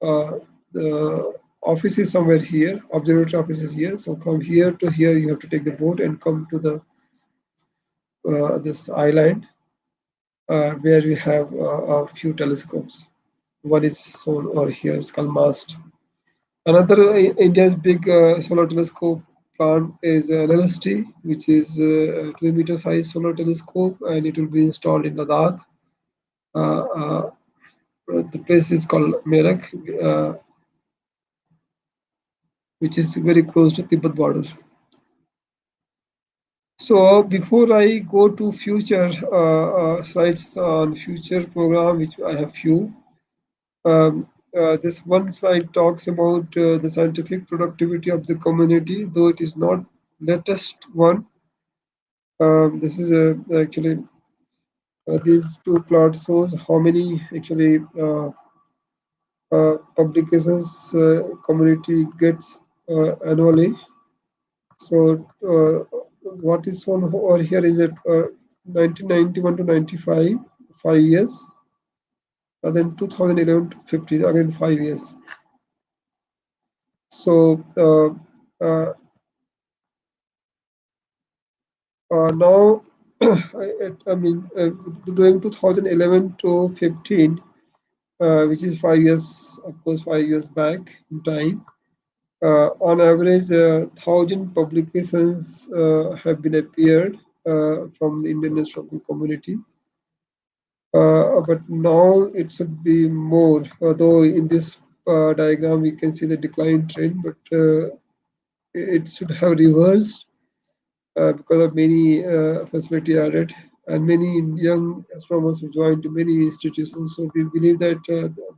The office is somewhere here. Observatory office is here. So from here to here, you have to take the boat and come to the this island where we have a few telescopes. One is shown over here. It's called MAST. Another India's big solar telescope plant is LST, which is a 2-meter size solar telescope, and it will be installed in Ladakh. Uh, uh, the place is called Merak, which is very close to Tibet border. So before I go to future slides on future program, which I have few, this one slide talks about the scientific productivity of the community, though it is not latest one. This is actually these two plots shows how many actually publications community gets annually. So what is shown over here is that 1991 to 95, 5 years, and then 2011 to 15, again 5 years. So now, I mean, during 2011 to 15, which is 5 years, of course, 5 years back in time. On average, 1,000 publications have been appeared from the Indian astronomical community. But now it should be more, although in this diagram we can see the decline trend, but it should have reversed because of many facility added and many young astronomers who joined to many institutions. So we believe that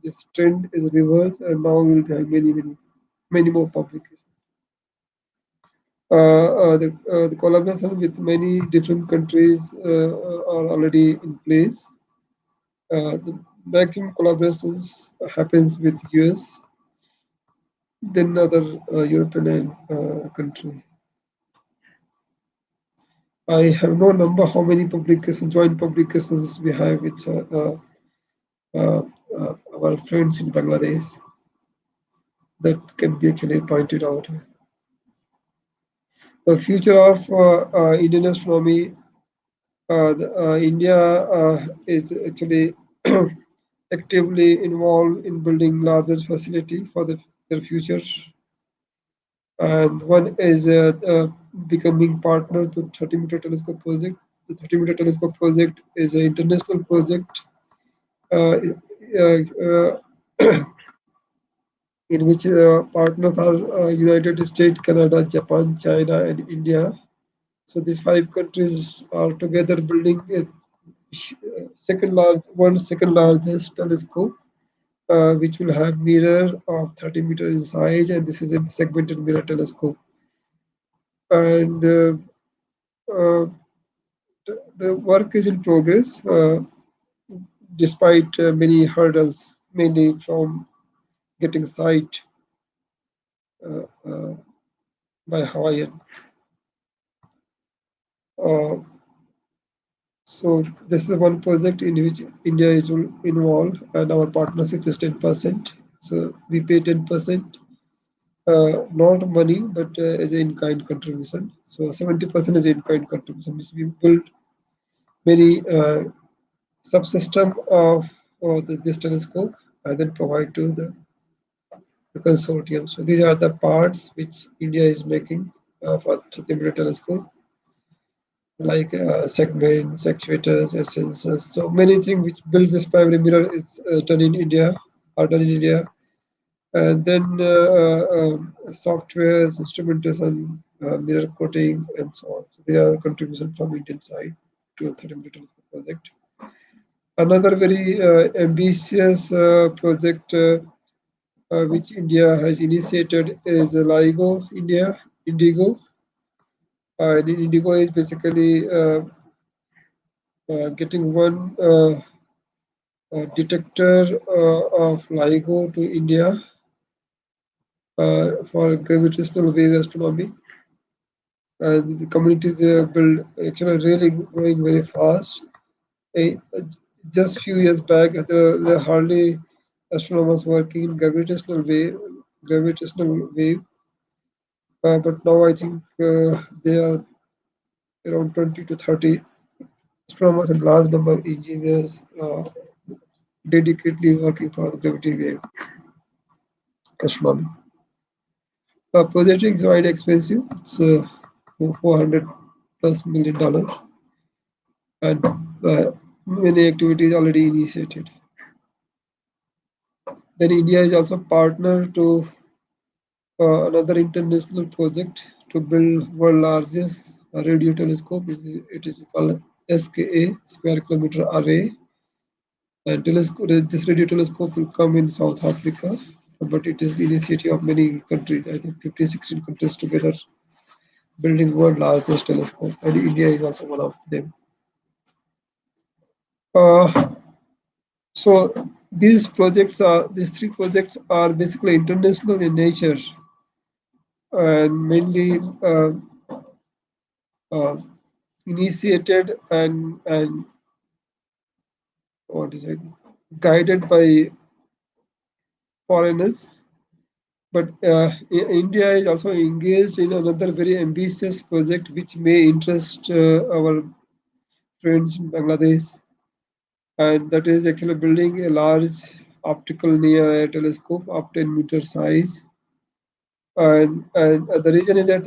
this trend is reversed, and now we will have many more publications. The collaboration with many different countries are already in place. The maximum collaborations happens with US, then other European country. I have no number how many publications, joint publications we have with our friends in Bangladesh that can be actually pointed out. The future of Indian astronomy, India is actually actively involved in building larger facility for their future. And one is becoming partner to 30-meter telescope project. The 30-meter telescope project is an international project uh, in which partners are United States, Canada, Japan, China, and India. So these five countries are together building a world's second largest telescope, which will have mirror of 30 meters in size, and this is a segmented mirror telescope. And the work is in progress, despite many hurdles, mainly from getting site uh, uh, by Hawaiian. Uh, so this is one project in which India is involved, and our partnership is 10%. So we pay 10%, not money, but as an in-kind contribution. So 70% is in-kind contribution, which we build many subsystem of this telescope and then provide to the consortium. So these are the parts which India is making for the Timber telescope, like segments, actuators, and sensors. So many things which build this primary mirror is done in India, are done in India. And then softwares, instrumentation, mirror coating, and so on. So they are contribution from Indian side to 30 telescope project. Another very ambitious project which India has initiated is LIGO India, Indigo. And Indigo is basically getting one detector of LIGO to India for gravitational wave astronomy. And the communities build actually really growing very fast. Eh, just few years back, there were hardly astronomers working in gravitational wave. But now I think there are around 20 to 30 astronomers and large number of engineers dedicatedly working for the gravity wave astronomy. Project is quite expensive. It's 400 plus $1 million, and many activities already initiated. Then India is also partner to another international project to build world largest radio telescope. It is called SKA Square Kilometer Array. And this radio telescope will come in South Africa, but it is the initiative of many countries. I think 15, 16 countries together building world largest telescope, and India is also one of them. Uh, so these three projects are basically international in nature, and mainly uh, initiated and what is it, guided by foreigners. But India is also engaged in another very ambitious project which may interest our friends in Bangladesh, and that is actually building a large optical near telescope of 10 meter size. And the reason is that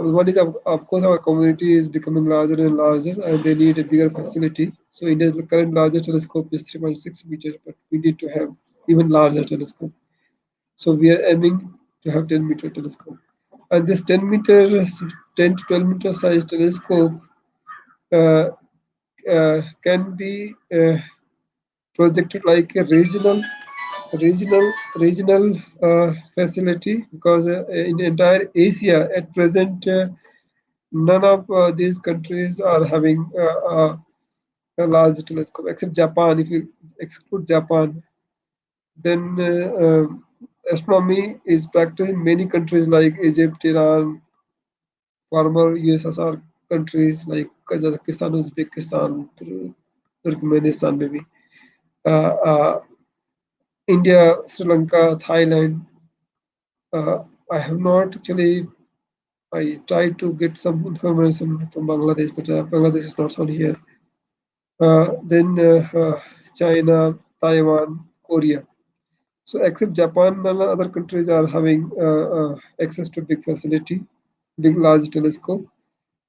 one is, of course, our community is becoming larger and larger, and they need a bigger facility. So India's current largest telescope is 3.6 meters, but we need to have even larger telescope. So we are aiming to have 10-meter telescope. And this 10 to 12 meter size telescope uh, can be projected like a regional facility, because in entire Asia at present None of these countries are having a large telescope except Japan. If you exclude Japan, then astronomy is practiced in many countries like Egypt, Iran, former USSR countries like Kazakhstan, Uzbekistan, Turkmenistan, maybe India, Sri Lanka, Thailand. I have not actually. I tried to get some information from Bangladesh, but Bangladesh is not on here. Then China, Taiwan, Korea. So except Japan, none other countries are having access to big facility, big large telescope.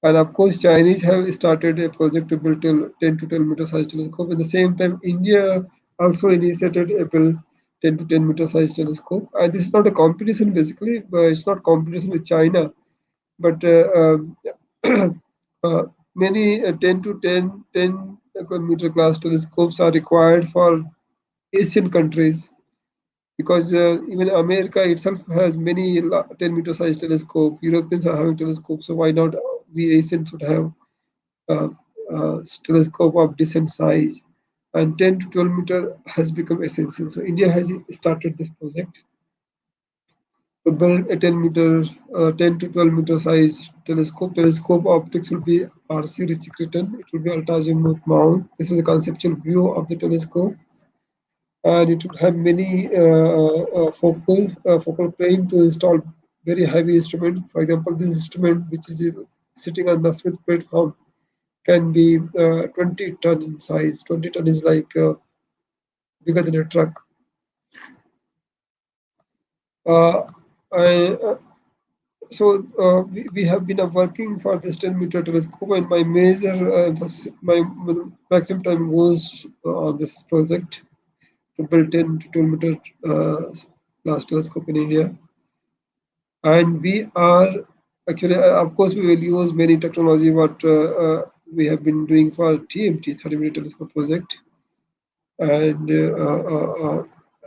And of course, Chinese have started a project to build 10 to 12 meter size telescope. At the same time, India also initiated a build 10 to 10 meter size telescope. And this is not a competition basically, but it's not competition with China, but uh, many 10 to 10 meter class telescopes are required for Asian countries because even America itself has many 10-meter size telescope. Europeans are having telescopes, so why not we Asians would have uh, telescope of decent size? And 10 to 12 meter has become essential. So India has started this project to build a 10 to 12 meter size telescope. Telescope optics will be RC rich written. It will be ultra-azimuth mount. This is a conceptual view of the telescope, and it would have many focal plane to install very heavy instrument. For example, this instrument, which is sitting on the Smith platform, can be 20 ton in size. 20 ton is like bigger than a truck. Uh, I, uh, we have been working for this 10-meter telescope, and my major my maximum time was on this project to build 10 to 12 meter glass telescope in India. And we are actually, of course, we will use many technology what we have been doing for TMT, 30-meter telescope project. And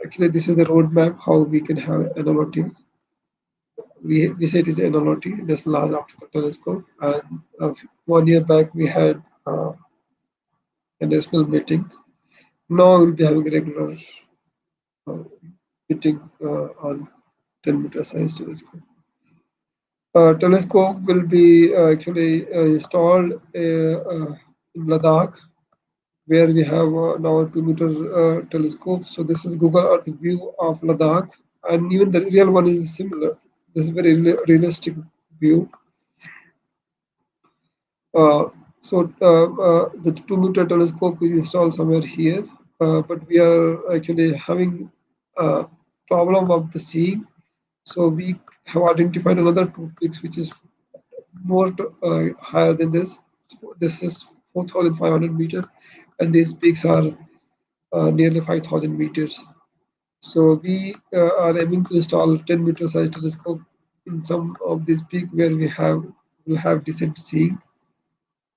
actually, this is the roadmap how we can have NLOT. We say it is NLOT, National Large Optical Telescope. And 1 year back, we had a national meeting. Now we'll be having a regular uh, meeting on 10-meter size telescope. Telescope will be actually installed in Ladakh, where we have now a 2-meter telescope. So this is Google Earth view of Ladakh, and even the real one is similar. This is very realistic view. Uh, the 2-meter telescope is installed somewhere here, but we are actually having a problem of the seeing. So we have identified another two peaks, which is more higher than this. This is 4,500 meters, and these peaks are nearly 5,000 meters. So we are aiming to install 10-meter size telescope in some of these peaks where we will have decent seeing.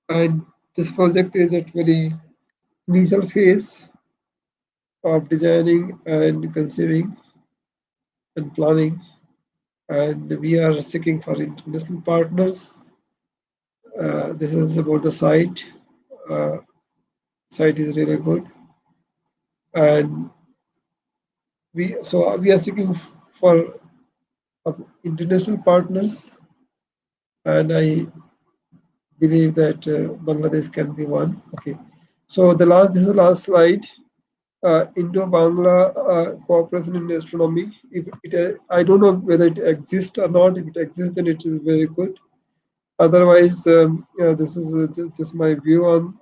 And this project is at very initial phase of designing and conceiving and planning. And we are seeking for international partners. This is about the site. Uh, Site is really good, and we are seeking for international partners, and I believe that Bangladesh can be one. Okay, so this is the last slide. Indo-Bangla cooperation in astronomy. If it, I don't know whether it exists or not. If it exists, then it is very good. Otherwise, this is just my view on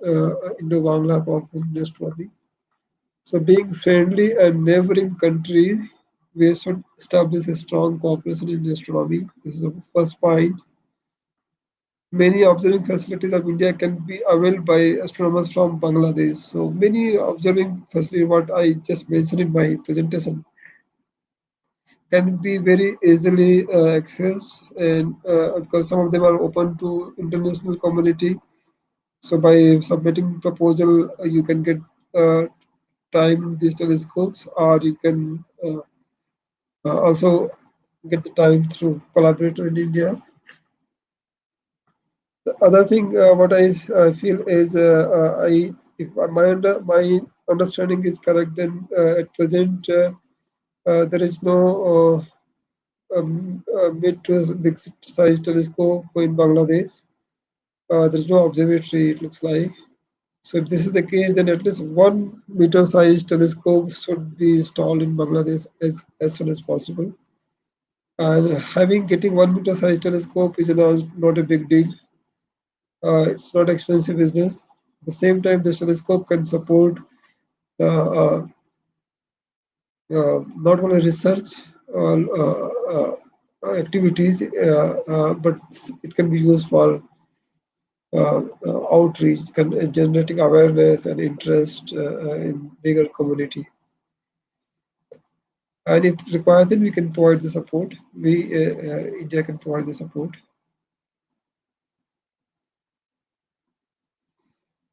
Indo-Bangla cooperation in astronomy. So being friendly and neighboring country, we should establish a strong cooperation in astronomy. This is the first point. Many observing facilities of India can be availed by astronomers from Bangladesh. So many observing facilities, what I just mentioned in my presentation, can be very easily accessed, and because some of them are open to international community. So by submitting proposal, you can get time these telescopes, or you can also get the time through collaborator in India. Other thing, what I feel is, if my understanding is correct, then at present there is no mid to big size telescope in Bangladesh. There is no observatory, it looks like. So if this is the case, then at least 1 meter size telescope should be installed in Bangladesh as soon as possible. And having getting 1 meter size telescope is not a big deal. It's not expensive business. At the same time, this telescope can support uh, uh, not only research activities, but it can be used for outreach, generating awareness and interest in bigger community. And if required, then we can provide the support. India can provide the support.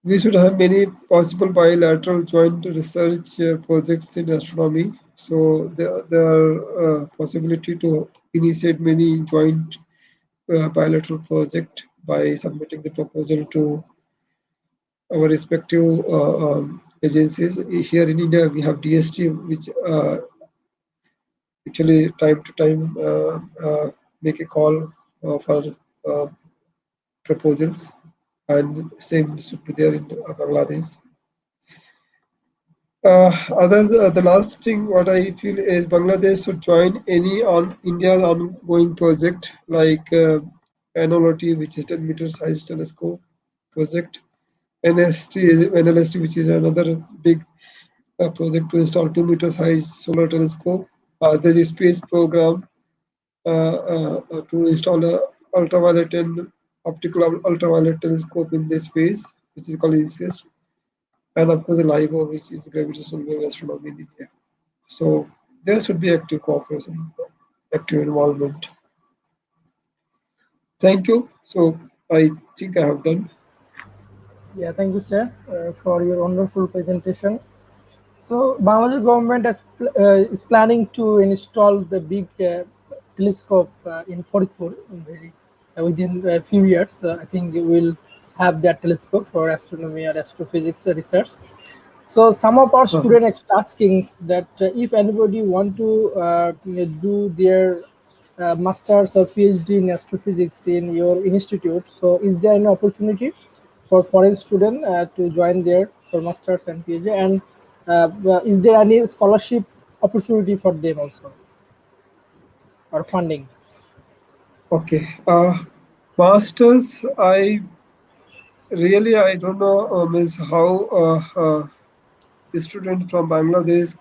We should have many possible bilateral joint research projects in astronomy. So there are possibility to initiate many joint bilateral project by submitting the proposal to our respective agencies. Here in India, we have DST, which actually time to time make a call for uh, proposals, and same should be there in Bangladesh. The last thing what I feel is Bangladesh should join any on India's ongoing project like NLOT, which is 10 meter size telescope project, NLST, which is another big project to install 2 meter size solar telescope. There's a space program to install a ultraviolet and optical ultraviolet telescope in this space, which is called ICS, and of course the LIGO, which is gravitational wave astronomy in India. So there should be active cooperation, active involvement. Thank you. So I think I have done. Yeah, thank you, sir, for your wonderful presentation. So, Bangladesh government is planning to install the big telescope in Faridpur within a few years. I think we'll have that telescope for astronomy or astrophysics research. So some of our Uh, students are asking that if anybody want to do their masters or PhD in astrophysics in your institute, so is there any opportunity for foreign student to join there for masters and PhD, and is there any scholarship opportunity for them also or funding? okay. Masters, I don't know is how the student from Bangladesh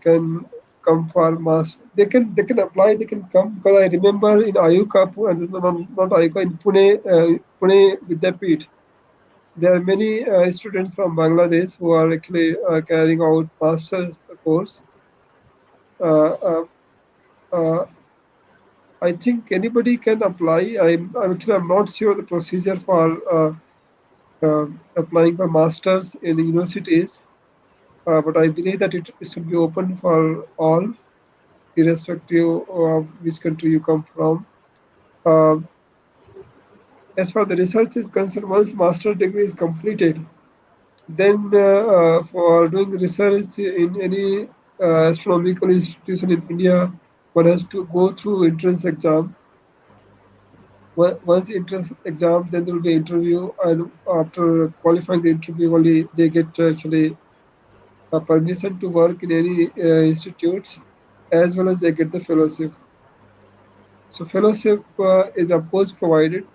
can come for mass. They can apply. They can come because I remember in Ayuka and not Ayuka in Pune Vidyapeeth. There are many students from Bangladesh who are actually carrying out master's course. Uh, uh, uh, I think anybody can apply. I'm not sure the procedure for applying for masters in universities, but I believe that it should be open for all, irrespective of which country you come from. Uh, as far the research is concerned, once master degree is completed, then for doing research in any astronomical institution in India, one has to go through entrance exam. Once entrance exam, then there will be interview, and after qualifying the interview, only they get actually permission to work in any institutes, as well as they get the fellowship. So fellowship is of course provided.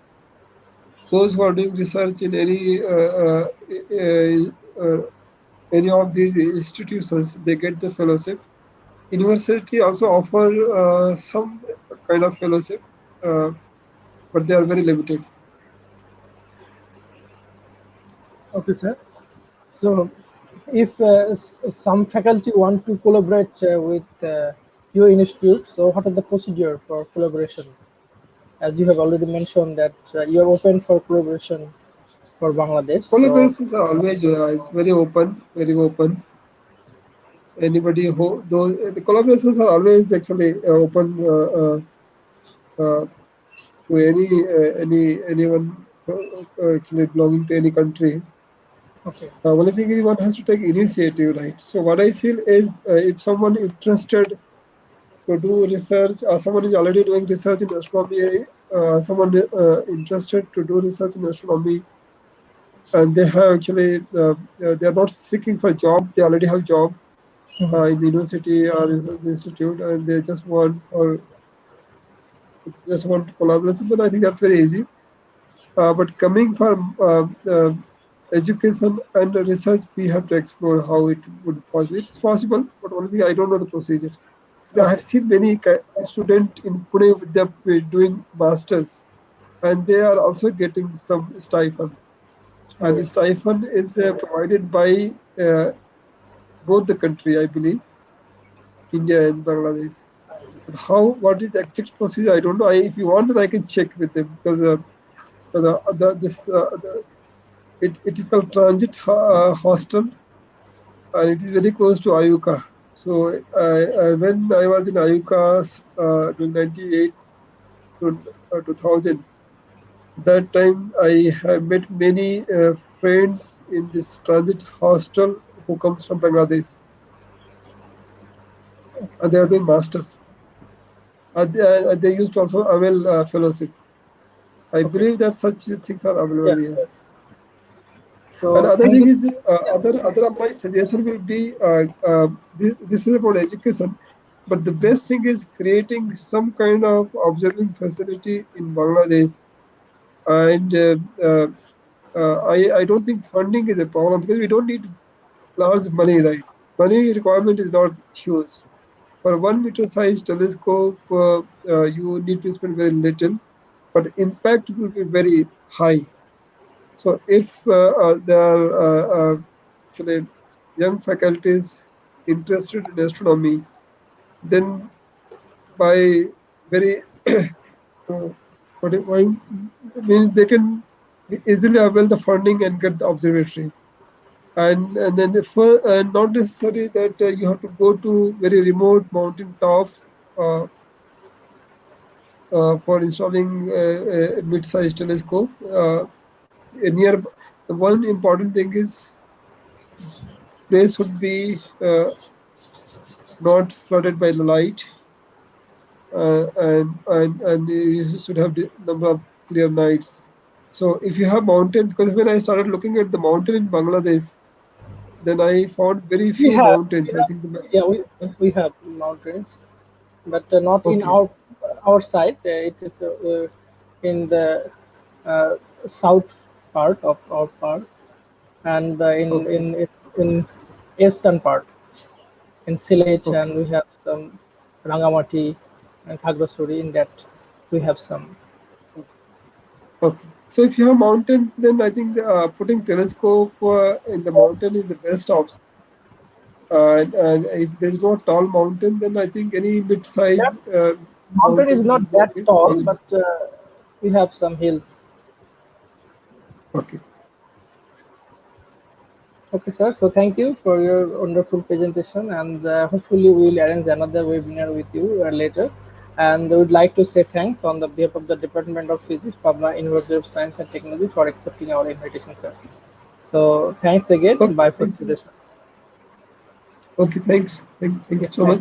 Those who are doing research in any of these institutions, they get the fellowship. University also offer some kind of fellowship, uh, but they are very limited. Okay, sir. So, if some faculty want to collaborate with your institute, so what are the procedure for collaboration? As you have already mentioned that you are open for collaboration for Bangladesh. So, Collaborations are always it's very open, very open. Anybody who those the collaborations are always actually open to anyone. actually belonging to any country. Okay. Only thing is one has to take initiative, right? So what I feel is if someone interested to do research, someone is already doing research in astronomy, someone interested to do research in astronomy, and they have actually they are not seeking for a job, they already have job Mhm. in the university or research institute, and they just want collaboration. Then I think that's very easy. But coming from education and research, we have to explore how it would possible. It's possible, but only thing I don't know the procedure. I have Okay. seen many students in Pune with them doing masters, and they are also getting some stipend. And the Okay. stipend is provided by both the country, I believe, India and Bangladesh. But how, what is the exact procedure? I don't know. If you want, then I can check with them because it is called Transit Hostel, and it is very close to Ayuka. So when I was in Ayuka during 98 to 2000, that time I have met many friends in this transit hostel who comes from Bangladesh, and they are doing masters. They used to also avail fellowship. I Okay. believe that such things are Yeah. available here. And So other thank thing you. is, Yeah. other of my suggestion will be this is about education, but the best thing is creating some kind of observing facility in Bangladesh. And I don't think funding is a problem because we don't need large money, right? Money requirement is not huge. For 1 meter size telescope, you need to spend very little, but impact will be very high. So if there are actually young faculties interested in astronomy, then by very why means they can easily avail the funding and get the observatory. And then if, not necessary that you have to go to very remote mountain top uh, for installing a mid-sized telescope. Near the one important thing is place should be not flooded by the light, and you should have the number of clear nights. So if you have mountain, because when I started looking at the mountain in Bangladesh, then I found very We few have, mountains. I think the yeah, uh, we have mountains, but not in okay, our side. It is in the uh, south part of our park, and okay, in eastern part in Sylhet, and okay, we have some Rangamati and Khagrasuri. In that, we have some. okay. So if you have mountain, then I think putting telescope in the mountain is the best option. And if there's no tall mountain, then I think any mid-size That mountain is mountain will not be that okay. tall, but we have some hills. Okay. Okay, sir. So thank you for your wonderful presentation, and hopefully we will arrange another webinar with you later. And we would like to say thanks on the behalf of the Department of Physics, Pabna University of Science and Technology, for accepting our invitation, sir. So thanks again. Okay. Bye for Thank you. today, sir. Okay. Thanks. Thank you Yeah, so thank much.